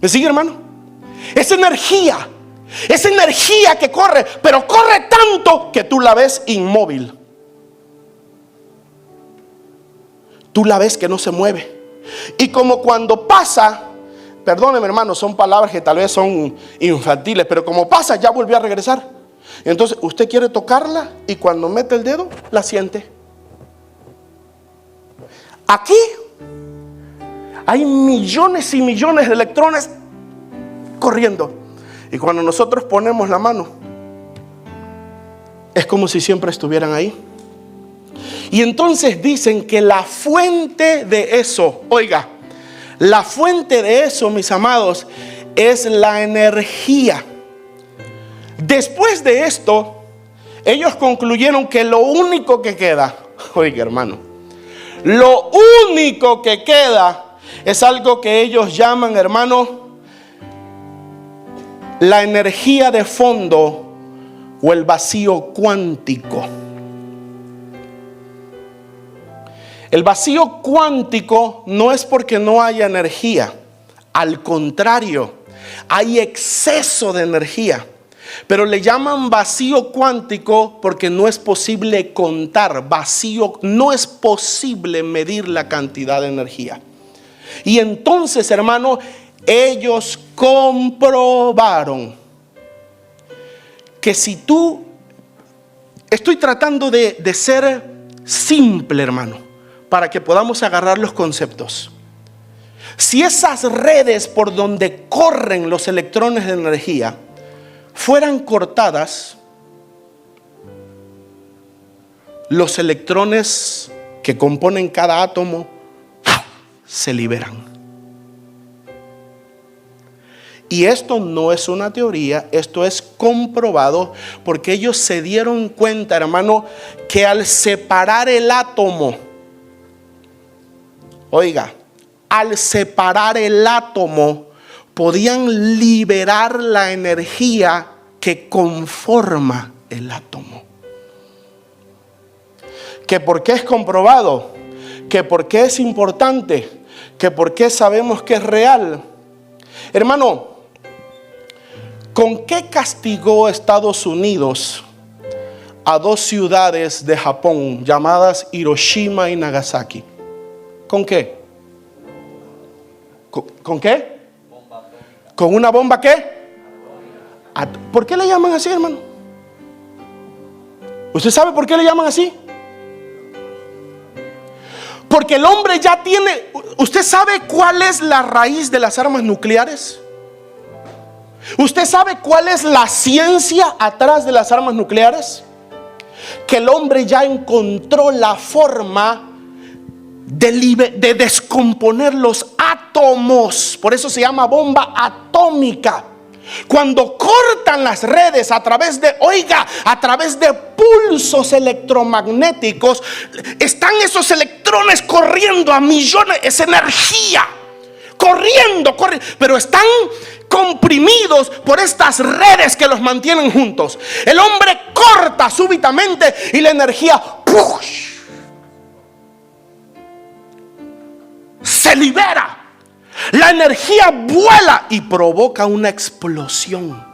¿Me sigue, hermano? Esa energía que corre, pero corre tanto que tú la ves inmóvil. Tú la ves que no se mueve. Y como cuando pasa, perdóneme, hermano, son palabras que tal vez son infantiles, pero como pasa, ya volvió a regresar. Entonces usted quiere tocarla y cuando mete el dedo, la siente. Aquí hay millones y millones de electrones corriendo. Y cuando nosotros ponemos la mano, es como si siempre estuvieran ahí. Y entonces dicen que la fuente de eso, oiga, la fuente de eso, mis amados, es la energía. Después de esto, ellos concluyeron que lo único que queda, oiga, hermano, lo único que queda es algo que ellos llaman, hermano, la energía de fondo o el vacío cuántico. El vacío cuántico no es porque no haya energía, al contrario, hay exceso de energía. Pero le llaman vacío cuántico porque no es posible contar. Vacío, no es posible medir la cantidad de energía. Y entonces, hermano, ellos comprobaron que si tú, estoy tratando de ser simple, hermano, para que podamos agarrar los conceptos. Si esas redes por donde corren los electrones de energía fueran cortadas, los electrones que componen cada átomo se liberan. Y esto no es una teoría, esto es comprobado, porque ellos se dieron cuenta, hermano, que al separar el átomo, oiga, al separar el átomo, podían liberar la energía que conforma el átomo. ¿Que por qué es comprobado? ¿Que por qué es importante? ¿Que por qué sabemos que es real? Hermano, ¿con qué castigó Estados Unidos a dos ciudades de Japón llamadas Hiroshima y Nagasaki? ¿Con qué? ¿Con qué? ¿Con una bomba qué? ¿Por qué le llaman así, hermano? ¿Usted sabe por qué le llaman así? Porque el hombre ya tiene... ¿Usted sabe cuál es la raíz de las armas nucleares? ¿Usted sabe cuál es la ciencia atrás de las armas nucleares? Que el hombre ya encontró la forma de descomponer los átomos. Por eso se llama bomba atómica. Cuando cortan las redes a través de, oiga, a través de pulsos electromagnéticos, están esos electrones corriendo a millones, es energía, corriendo, pero están comprimidos por estas redes que los mantienen juntos. El hombre corta súbitamente y la energía ¡push! Se libera. La energía vuela y provoca una explosión.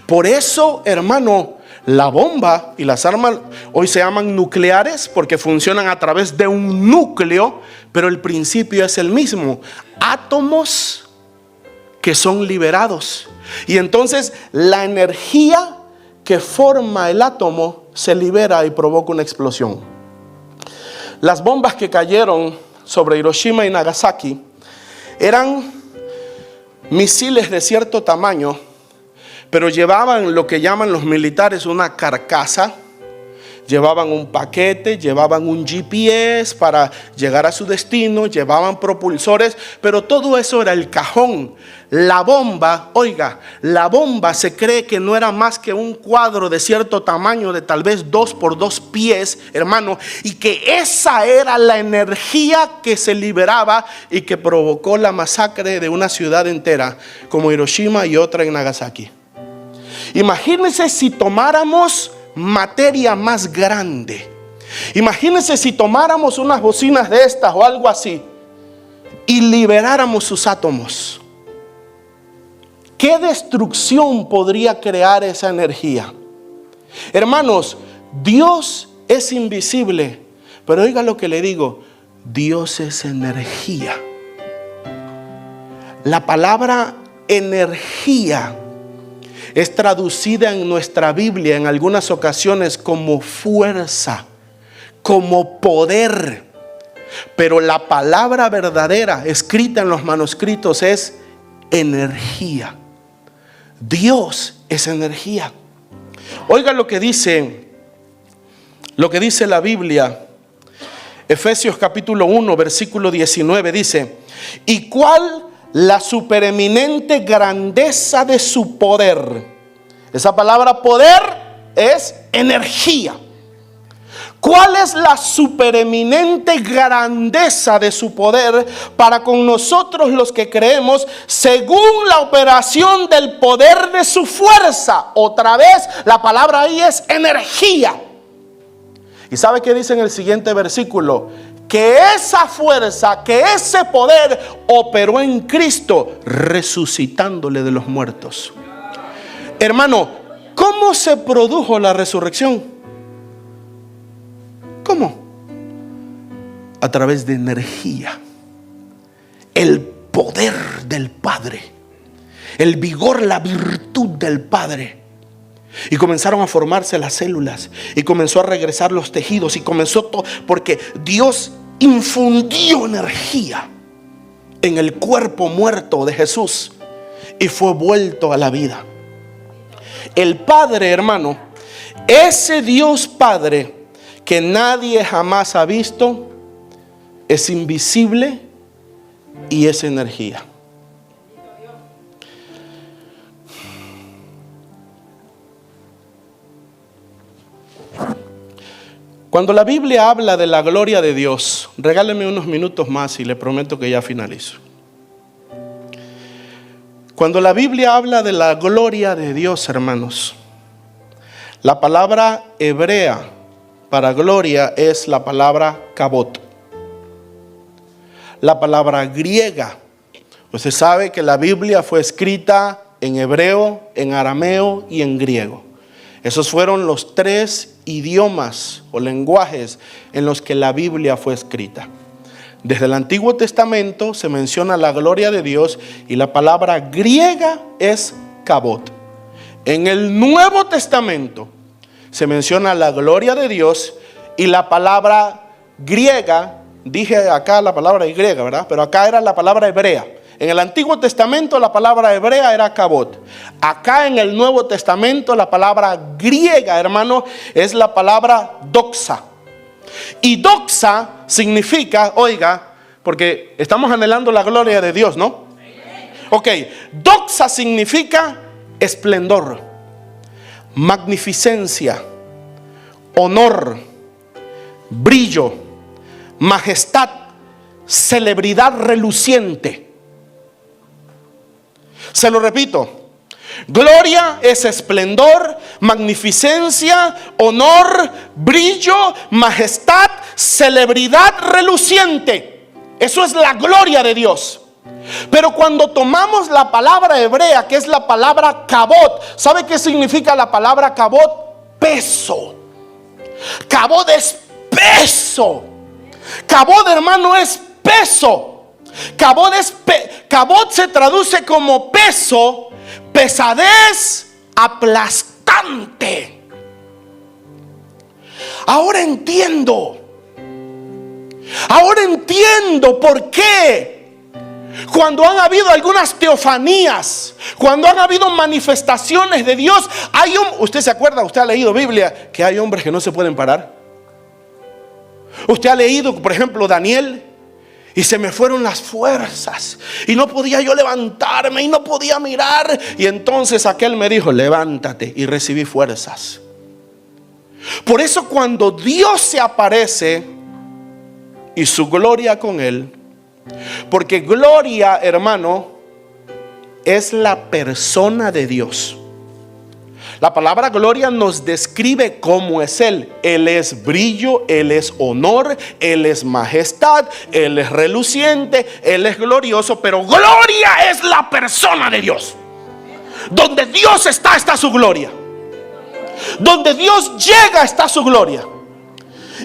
Por eso, hermano, la bomba y las armas hoy se llaman nucleares porque funcionan a través de un núcleo, pero el principio es el mismo. Átomos que son liberados. Y entonces la energía que forma el átomo se libera y provoca una explosión. Las bombas que cayeron sobre Hiroshima y Nagasaki eran misiles de cierto tamaño, pero llevaban lo que llaman los militares una carcasa. Llevaban un paquete, llevaban un GPS para llegar a su destino, llevaban propulsores, pero todo eso era el cajón. La bomba, oiga, la bomba se cree que no era más que un cuadro de cierto tamaño, de tal vez 2 por 2 pies, hermano, y que esa era la energía que se liberaba y que provocó la masacre de una ciudad entera, como Hiroshima y otra en Nagasaki. Imagínense si tomáramos materia más grande. Imagínense si tomáramos unas bocinas de estas o algo así y liberáramos sus átomos. ¿qué destrucción podría crear esa energía? Hermanos, Dios es invisible, pero oiga lo que le digo, Dios es energía. La palabra energía es traducida en nuestra Biblia en algunas ocasiones como fuerza, como poder. Pero la palabra verdadera escrita en los manuscritos es energía. Dios es energía. Oiga lo que dice la Biblia. Efesios capítulo 1 versículo 19 dice: ¿y cuál la supereminente grandeza de su poder? Esa palabra poder es energía. ¿Cuál es la supereminente grandeza de su poder para con nosotros los que creemos, según la operación del poder de su fuerza? Otra vez, la palabra ahí es energía. ¿Y sabe qué dice en el siguiente versículo? Que esa fuerza, que ese poder operó en Cristo, resucitándole de los muertos. Hermano, ¿cómo se produjo la resurrección? ¿Cómo? A través de energía. El poder del Padre, el vigor, la virtud del Padre. Y comenzaron a formarse las células, y comenzó a regresar los tejidos, y comenzó todo, porque Dios infundió energía en el cuerpo muerto de Jesús y fue vuelto a la vida. El Padre, hermano, ese Dios Padre que nadie jamás ha visto, es invisible y es energía. Cuando la Biblia habla de la gloria de Dios, regáleme unos minutos más y le prometo que ya finalizo. Cuando la Biblia habla de la gloria de Dios, hermanos, la palabra hebrea para gloria es la palabra kabot. La palabra griega, usted sabe que la Biblia fue escrita en hebreo, en arameo y en griego. Esos fueron los 3 idiomas o lenguajes en los que la Biblia fue escrita. Desde el Antiguo Testamento se menciona la gloria de Dios y la palabra griega es kabot. En el Nuevo Testamento se menciona la gloria de Dios y la palabra griega, dije acá la palabra griega, ¿verdad? Pero acá era la palabra hebrea. En el Antiguo Testamento la palabra hebrea era kabot. Acá en el Nuevo Testamento la palabra griega, hermano, es la palabra doxa. Y doxa significa, oiga, porque estamos anhelando la gloria de Dios, ¿no? Ok, doxa significa esplendor, magnificencia, honor, brillo, majestad, celebridad reluciente. Se lo repito, gloria es esplendor, magnificencia, honor, brillo, majestad, celebridad reluciente. Eso es la gloria de Dios. Pero cuando tomamos la palabra hebrea, que es la palabra kabot, ¿sabe qué significa la palabra kabot? Peso. Kabot es peso. Kabot, hermano, es peso. Kabot se traduce como peso, pesadez, aplastante. Ahora entiendo por qué cuando han habido algunas teofanías, cuando han habido manifestaciones de Dios, usted se acuerda, usted ha leído Biblia, que hay hombres que no se pueden parar. Usted ha leído, por ejemplo, Daniel, y se me fueron las fuerzas y no podía yo levantarme y no podía mirar, y entonces aquel me dijo: levántate, y recibí fuerzas. Por eso cuando Dios se aparece y su gloria con él, porque gloria, hermano, es la persona de Dios. La palabra gloria nos describe cómo es Él. Él es brillo, Él es honor, Él es majestad, Él es reluciente, Él es glorioso. Pero gloria es la persona de Dios. Donde Dios está, está su gloria. Donde Dios llega, está su gloria.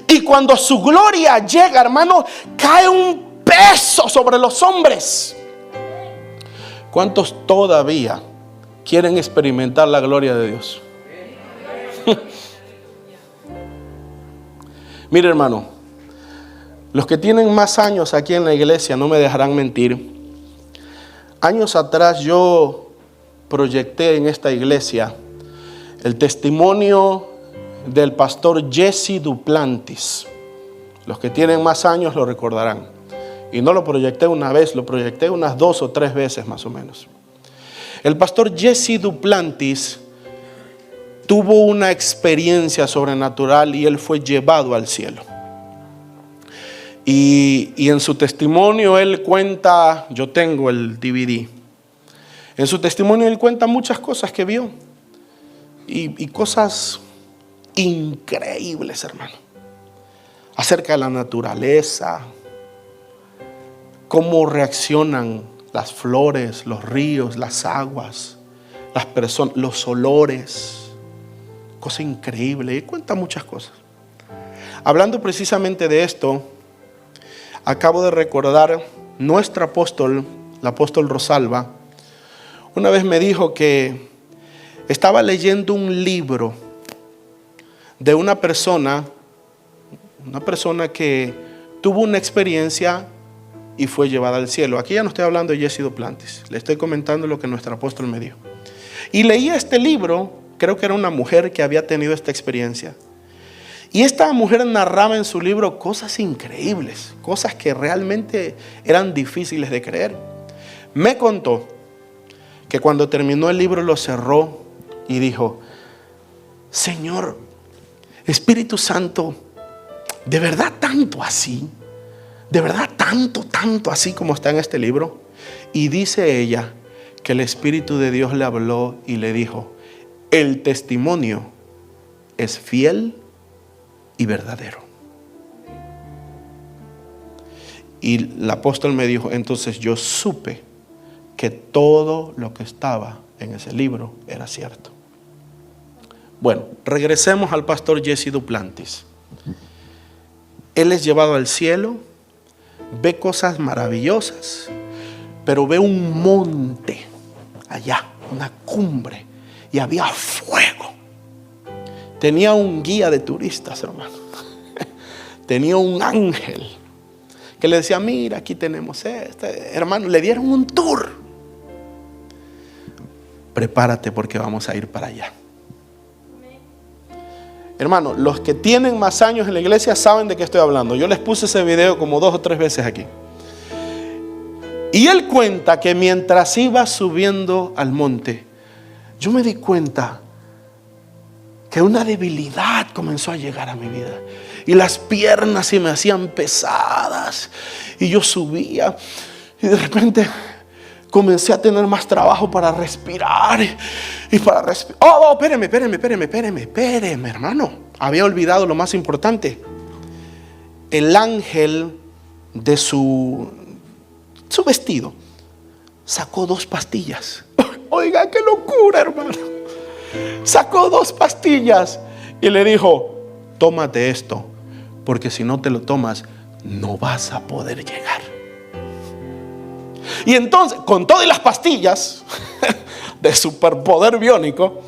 Y cuando su gloria llega, hermano, cae un peso sobre los hombres. ¿Cuántos todavía quieren experimentar la gloria de Dios? Mire, hermano, los que tienen más años aquí en la iglesia no me dejarán mentir. Años atrás yo proyecté en esta iglesia el testimonio del pastor Jesse Duplantis. Los que tienen más años lo recordarán. Y no lo proyecté una vez, lo proyecté unas 2 o 3 veces más o menos. El pastor Jesse Duplantis tuvo una experiencia sobrenatural y él fue llevado al cielo. Y en su testimonio él cuenta, yo tengo el DVD. En su testimonio él cuenta muchas cosas que vio. Y cosas increíbles, hermano. Acerca de la naturaleza. Cómo reaccionan las flores, los ríos, las aguas, las personas, los olores. Cosa increíble. Y cuenta muchas cosas. Hablando precisamente de esto, acabo de recordar nuestro apóstol, el apóstol Rosalba. Una vez me dijo que estaba leyendo un libro de una persona que tuvo una experiencia y fue llevada al cielo. Aquí ya no estoy hablando de Jesse Duplantis, le estoy comentando lo que nuestro apóstol me dijo. Y leía este libro, creo que era una mujer que había tenido esta experiencia. Y esta mujer narraba en su libro cosas increíbles, cosas que realmente eran difíciles de creer. Me contó que cuando terminó el libro lo cerró y dijo: Señor, Espíritu Santo, ¿de verdad tanto así? ¿De verdad tanto así como está en este libro? Y dice ella que el Espíritu de Dios le habló y le dijo: el testimonio es fiel y verdadero. Y el apóstol me dijo: entonces yo supe que todo lo que estaba en ese libro era cierto. Bueno, regresemos al pastor Jesse Duplantis. Él es llevado al cielo, ve cosas maravillosas, pero ve un monte allá, una cumbre, y había fuego. Tenía un guía de turistas, hermano. Tenía un ángel que le decía: mira, aquí tenemos hermano, le dieron un tour. Prepárate porque vamos a ir para allá. Hermano, los que tienen más años en la iglesia saben de qué estoy hablando. Yo les puse ese video como 2 o 3 veces aquí. Y él cuenta que mientras iba subiendo al monte, yo me di cuenta que una debilidad comenzó a llegar a mi vida. Y las piernas se me hacían pesadas. Y yo subía. Y de repente comencé a tener más trabajo para respirar. Y para respirar. Espéreme, hermano. Había olvidado lo más importante. El ángel de su vestido sacó 2 pastillas. Oiga, qué locura, hermano. Sacó 2 pastillas y le dijo: tómate esto, porque si no te lo tomas no vas a poder llegar. Y entonces, con todas las pastillas de superpoder biónico,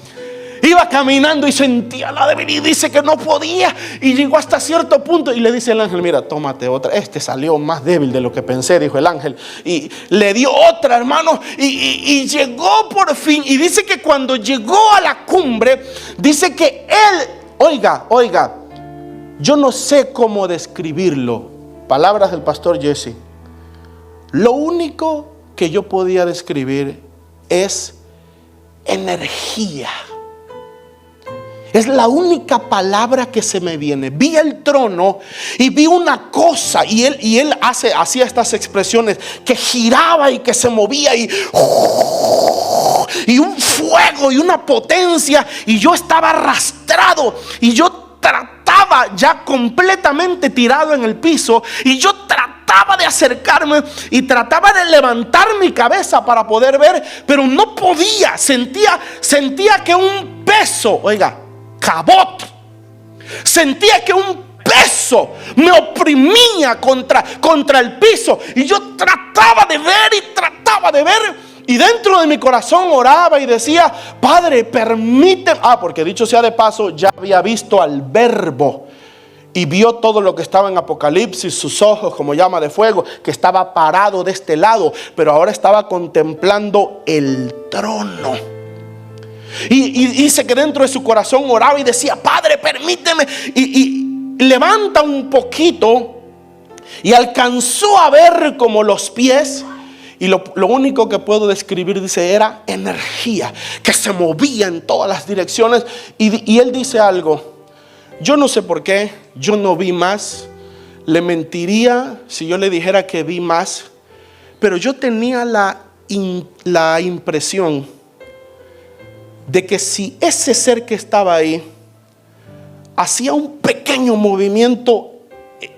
iba caminando y sentía la debilidad. Dice que no podía y llegó hasta cierto punto y le dice el ángel: mira, tómate otra. Este salió más débil de lo que pensé, dijo el ángel, y le dio otra, hermano, y llegó por fin. Y dice que cuando llegó a la cumbre, dice que él, oiga, yo no sé cómo describirlo. Palabras del pastor Jesse: lo único que yo podía describir es energía. Es la única palabra que se me viene. Vi el trono y vi una cosa, y él hacía estas expresiones, que giraba y que se movía, y un fuego y una potencia, y yo estaba arrastrado, y yo trataba ya completamente tirado en el piso, y yo trataba trataba de acercarme y trataba de levantar mi cabeza para poder ver, pero no podía. Sentía que un peso, oiga, cabot, sentía que un peso me oprimía contra el piso, y yo trataba de ver. Y dentro de mi corazón oraba y decía: Padre, permíteme. Porque dicho sea de paso, ya había visto al Verbo y vio todo lo que estaba en Apocalipsis, sus ojos como llama de fuego, que estaba parado de este lado, pero ahora estaba contemplando el trono. Y dice que dentro de su corazón oraba y decía: Padre, permíteme. Y levanta un poquito y alcanzó a ver como los pies. Y lo único que puedo describir, dice, era energía que se movía en todas las direcciones. Y él dice algo: yo no sé por qué, yo no vi más. Le mentiría si yo le dijera que vi más. Pero yo tenía la impresión de que si ese ser que estaba ahí hacía un pequeño movimiento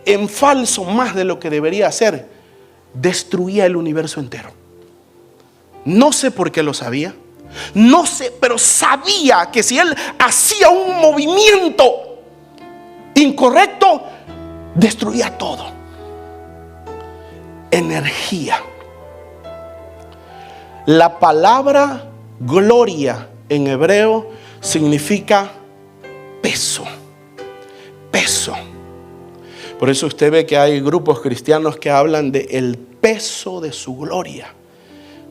en falso más de lo que debería hacer, destruía el universo entero. No sé por qué lo sabía, no sé, pero sabía que si él hacía un movimiento incorrecto, destruía todo. Energía. La palabra gloria en hebreo significa peso. Peso. Por eso usted ve que hay grupos cristianos que hablan del peso de su gloria.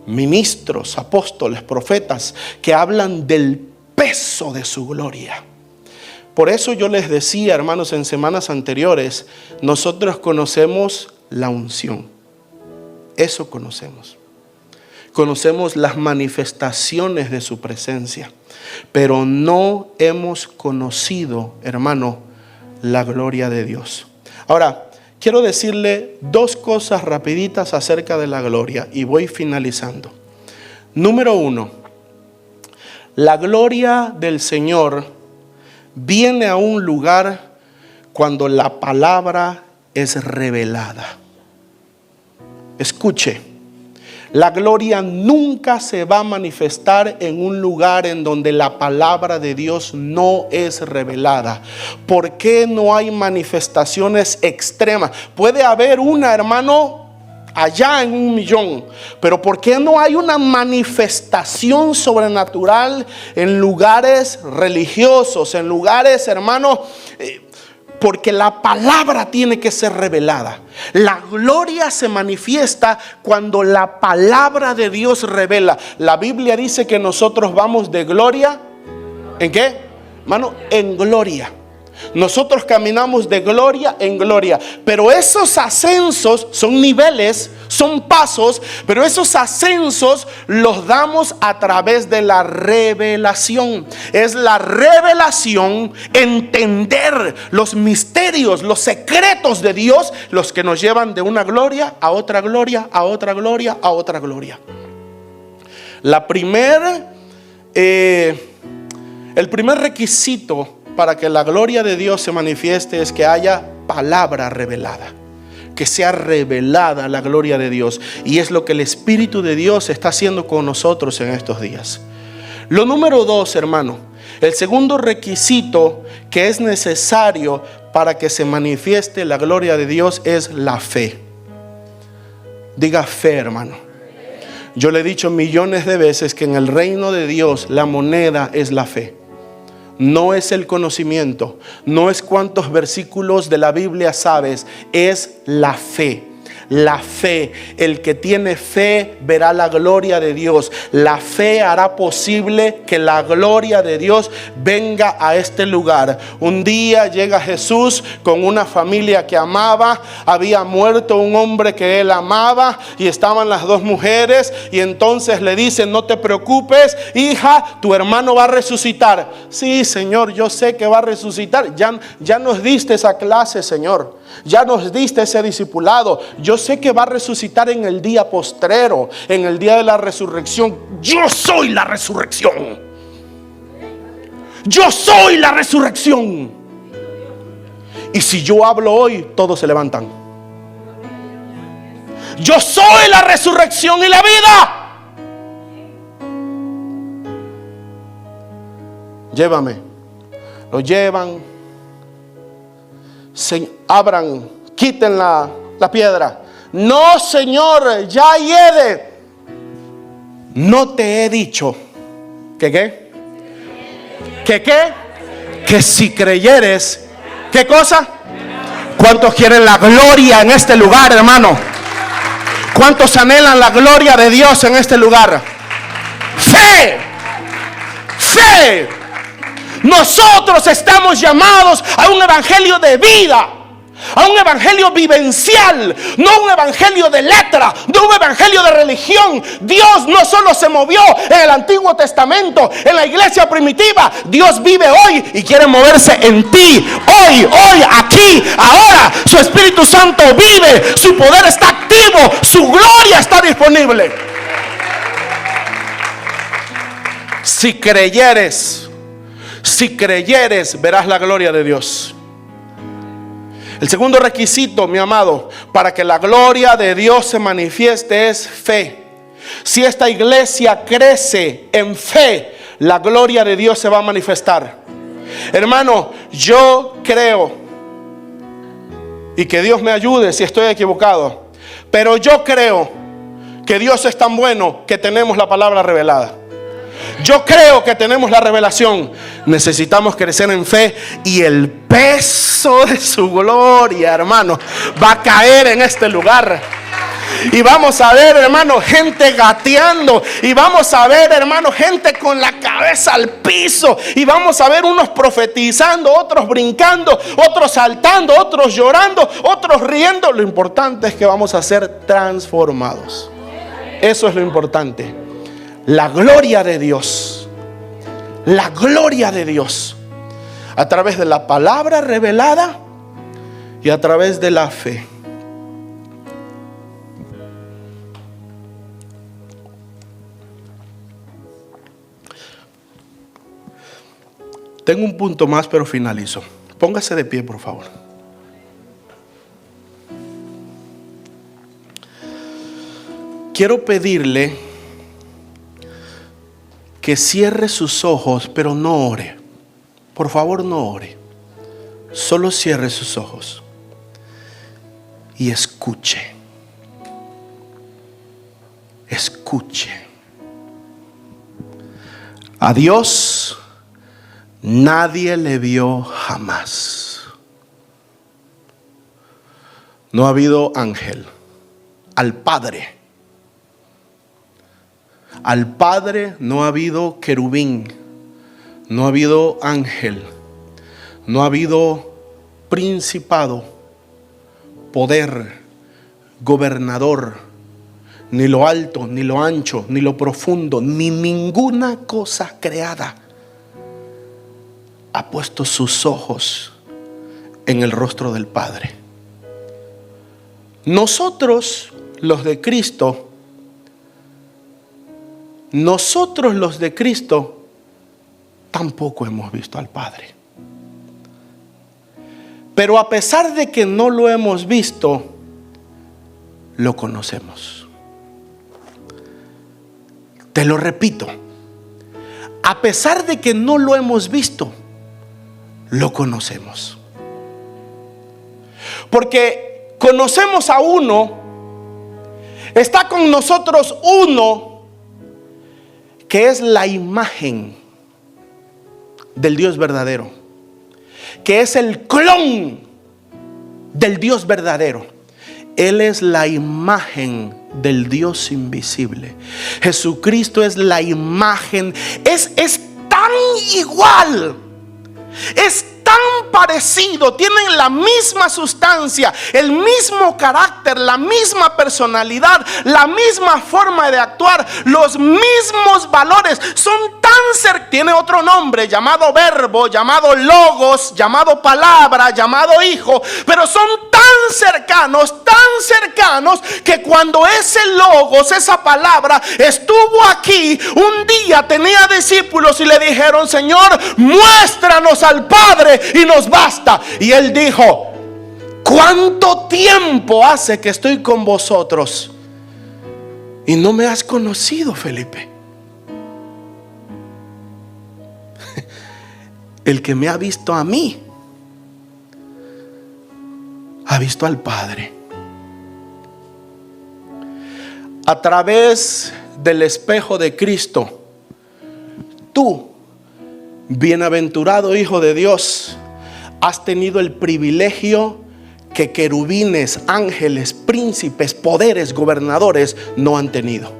Ministros, apóstoles, profetas que hablan del peso de su gloria. Por eso yo les decía, hermanos, en semanas anteriores, nosotros conocemos la unción. Eso conocemos. Conocemos las manifestaciones de su presencia. Pero no hemos conocido, hermano, la gloria de Dios. Ahora, quiero decirle dos cosas rapiditas acerca de la gloria y voy finalizando. Número 1, la gloria del Señor viene a un lugar cuando la palabra es revelada. Escuche, la gloria nunca se va a manifestar en un lugar en donde la palabra de Dios no es revelada. ¿Por qué no hay manifestaciones extremas? Puede haber una, hermano, allá en 1,000,000, pero ¿por qué no hay una manifestación sobrenatural en lugares religiosos, en lugares, hermano? Porque la palabra tiene que ser revelada. La gloria se manifiesta cuando la palabra de Dios revela. La Biblia dice que nosotros vamos de gloria. ¿En qué? Hermano, en gloria. Nosotros caminamos de gloria en gloria. Pero esos ascensos son niveles, son pasos. Pero esos ascensos los damos a través de la revelación. Es la revelación, entender los misterios, los secretos de Dios, los que nos llevan de una gloria a otra gloria, a otra gloria, a otra gloria. El primer requisito para que la gloria de Dios se manifieste es que haya palabra revelada, que sea revelada la gloria de Dios. Y es lo que el Espíritu de Dios está haciendo con nosotros en estos días. Lo número 2, hermano, el segundo requisito que es necesario para que se manifieste la gloria de Dios es la fe. Diga fe, hermano. Yo le he dicho millones de veces que en el reino de Dios la moneda es la fe. No es el conocimiento, no es cuántos versículos de la Biblia sabes, es la fe. La fe, el que tiene fe verá la gloria de Dios. La fe hará posible que la gloria de Dios venga a este lugar. Un día llega Jesús con una familia que amaba. Había muerto un hombre que él amaba y estaban las dos mujeres. Y entonces le dicen: no te preocupes, hija, tu hermano va a resucitar. Sí, Señor, yo sé que va a resucitar. Ya nos diste esa clase, Señor. Ya nos diste ese discipulado. Yo sé que va a resucitar en el día postrero, en el día de la resurrección. Yo soy la resurrección. Yo soy la resurrección. Y si yo hablo hoy, todos se levantan. Yo soy la resurrección y la vida. Llévame. Lo llevan. Abran, quiten la piedra. No, Señor, ya hiede. No te he dicho que qué. ¿Que qué? Que si creyeres, ¿qué cosa? ¿Cuántos quieren la gloria en este lugar, hermano? ¿Cuántos anhelan la gloria de Dios en este lugar? Fe. Fe. Nosotros estamos llamados a un evangelio de vida, a un evangelio vivencial, no un evangelio de letra, no un evangelio de religión. Dios no solo se movió en el Antiguo Testamento, en la iglesia primitiva. Dios vive hoy y quiere moverse en ti. Hoy, aquí, ahora. Su Espíritu Santo vive, su poder está activo, su gloria está disponible. Si creyeres, verás la gloria de Dios. El segundo requisito, mi amado, para que la gloria de Dios se manifieste es fe. Si esta iglesia crece en fe, la gloria de Dios se va a manifestar. Hermano, yo creo, y que Dios me ayude si estoy equivocado, pero yo creo que Dios es tan bueno que tenemos la palabra revelada. Yo creo que tenemos la revelación. Necesitamos crecer en fe y el peso de su gloria, hermano, va a caer en este lugar. Y vamos a ver, hermano, gente gateando. Y vamos a ver, hermano, gente con la cabeza al piso. Y vamos a ver unos profetizando, otros brincando, otros saltando, otros llorando, otros riendo. Lo importante es que vamos a ser transformados. Eso es lo importante. La gloria de Dios. La gloria de Dios. A través de la palabra revelada y a través de la fe. Tengo un punto más, pero finalizo. Póngase de pie, por favor. Quiero pedirle que cierre sus ojos, pero no ore. Por favor, no ore. Solo cierre sus ojos y escuche. Escuche. A Dios nadie le vio jamás. No ha habido ángel. Al Padre no ha habido querubín, no ha habido ángel, no ha habido principado, poder, gobernador, ni lo alto, ni lo ancho, ni lo profundo, ni ninguna cosa creada ha puesto sus ojos en el rostro del Padre. Nosotros los de Cristo tampoco hemos visto al Padre. Pero a pesar de que no lo hemos visto, lo conocemos. Te lo repito, a pesar de que no lo hemos visto, lo conocemos. Porque conocemos a uno, está con nosotros uno que es la imagen del Dios verdadero, que es el clon del Dios verdadero. Él es la imagen del Dios invisible. Jesucristo es la imagen, es tan igual, es tan parecido, tienen la misma sustancia, el mismo carácter, la misma personalidad, la misma forma de actuar, los mismos valores, son tan cercanos. Tiene otro nombre llamado verbo, llamado logos, llamado palabra, llamado hijo, pero son tan cercanos que cuando ese logos, esa palabra estuvo aquí, un día tenía discípulos y le dijeron: Señor, muéstranos al Padre y nos basta. Y él dijo: ¿cuánto tiempo hace que estoy con vosotros y no me has conocido, Felipe? El que me ha visto a mí, ha visto al Padre. A través del espejo de Cristo, tú, bienaventurado Hijo de Dios, has tenido el privilegio que querubines, ángeles, príncipes, poderes, gobernadores no han tenido.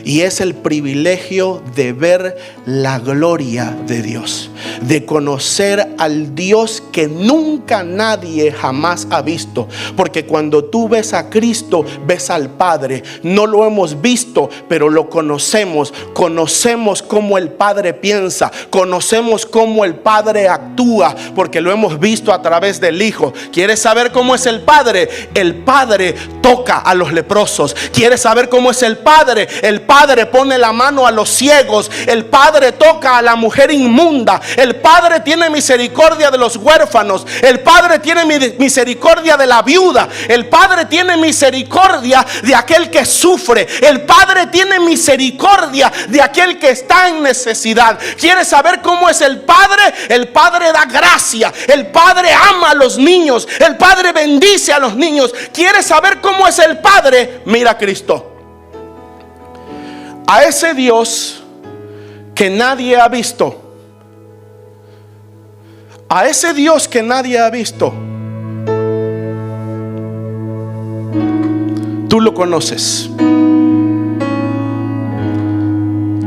Y es el privilegio de ver la gloria de Dios, de conocer al Dios que nunca nadie jamás ha visto. Porque cuando tú ves a Cristo, ves al Padre. No lo hemos visto, pero lo conocemos. Conocemos cómo el Padre piensa, conocemos cómo el Padre actúa, porque lo hemos visto a través del Hijo. ¿Quieres saber cómo es el Padre? El Padre toca a los leprosos. ¿Quieres saber cómo es el Padre? El Padre pone la mano a los ciegos. El Padre toca a la mujer inmunda. El Padre tiene misericordia de los huérfanos. El Padre tiene misericordia de la viuda. El Padre tiene misericordia de aquel que sufre. El Padre tiene misericordia de aquel que está en necesidad. ¿Quieres saber cómo es el Padre? El Padre da gracia. El Padre ama a los niños. El Padre bendice a los niños. ¿Quieres saber cómo es el Padre? Mira a Cristo. A ese Dios que nadie ha visto, a ese Dios que nadie ha visto, tú lo conoces.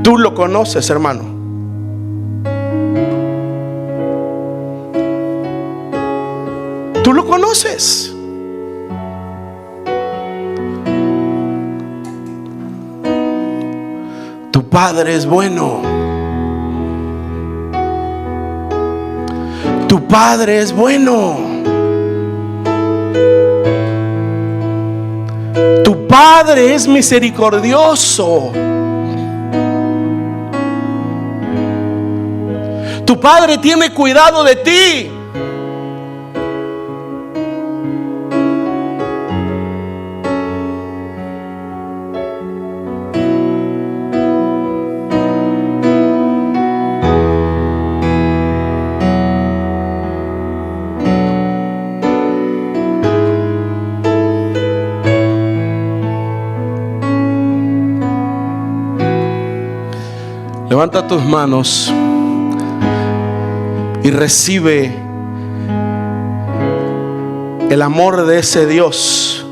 Tú lo conoces, hermano. Tú lo conoces. Tu Padre es bueno. Tu Padre es bueno. Tu Padre es misericordioso. Tu Padre tiene cuidado de ti. Levanta tus manos y recibe el amor de ese Dios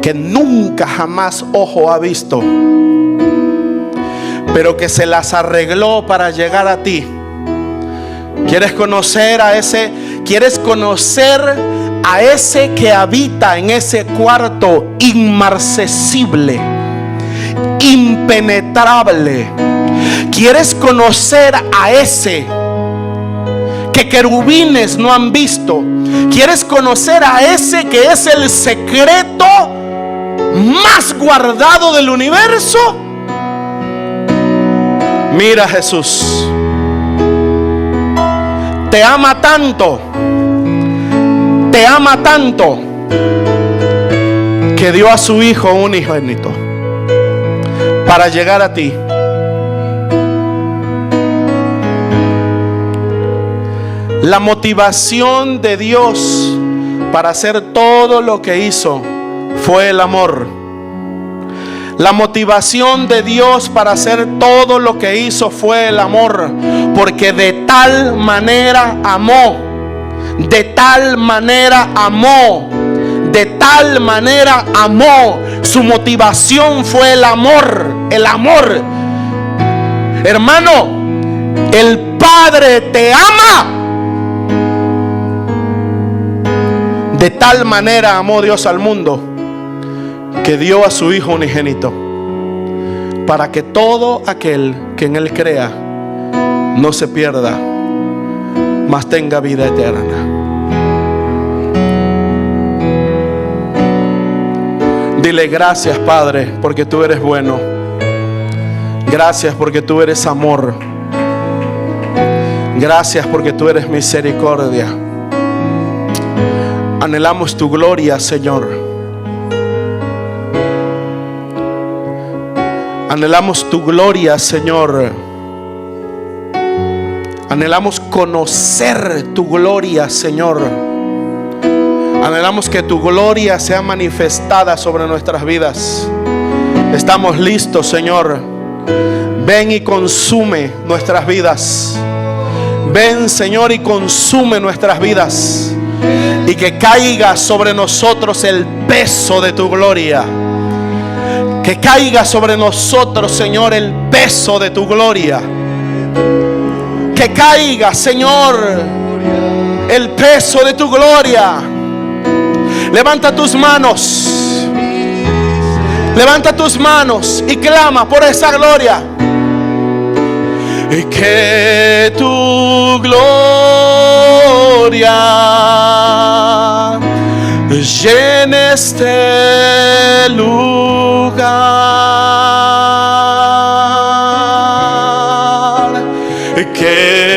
que nunca jamás ojo ha visto, pero que se las arregló para llegar a ti. ¿Quieres conocer a ese? ¿Quieres conocer a ese que habita en ese cuarto inmarcesible, impenetrable? ¿Quieres conocer a ese que querubines no han visto? ¿Quieres conocer a ese que es el secreto más guardado del universo? Mira, Jesús te ama tanto, te ama tanto, que dio a su Hijo unigénito para llegar a ti. La motivación de Dios para hacer todo lo que hizo fue el amor. La motivación de Dios para hacer todo lo que hizo fue el amor, porque de tal manera amó, de tal manera amó, de tal manera amó. Su motivación fue el amor, el amor. Hermano, el Padre te ama. De tal manera amó Dios al mundo que dio a su Hijo unigénito, para que todo aquel que en Él crea no se pierda, mas tenga vida eterna. Dile gracias, Padre, porque tú eres bueno. Gracias porque tú eres amor. Gracias porque tú eres misericordia. Anhelamos tu gloria, Señor. Anhelamos tu gloria, Señor. Anhelamos conocer tu gloria, Señor. Anhelamos que tu gloria sea manifestada sobre nuestras vidas. Estamos listos, Señor. Ven y consume nuestras vidas. Ven, Señor, y consume nuestras vidas. Y que caiga sobre nosotros el peso de tu gloria. Que caiga sobre nosotros, Señor, el peso de tu gloria. Que caiga, Señor, el peso de tu gloria. Levanta tus manos. Levanta tus manos y clama por esa gloria. Y que tu gloria llene este lugar. Que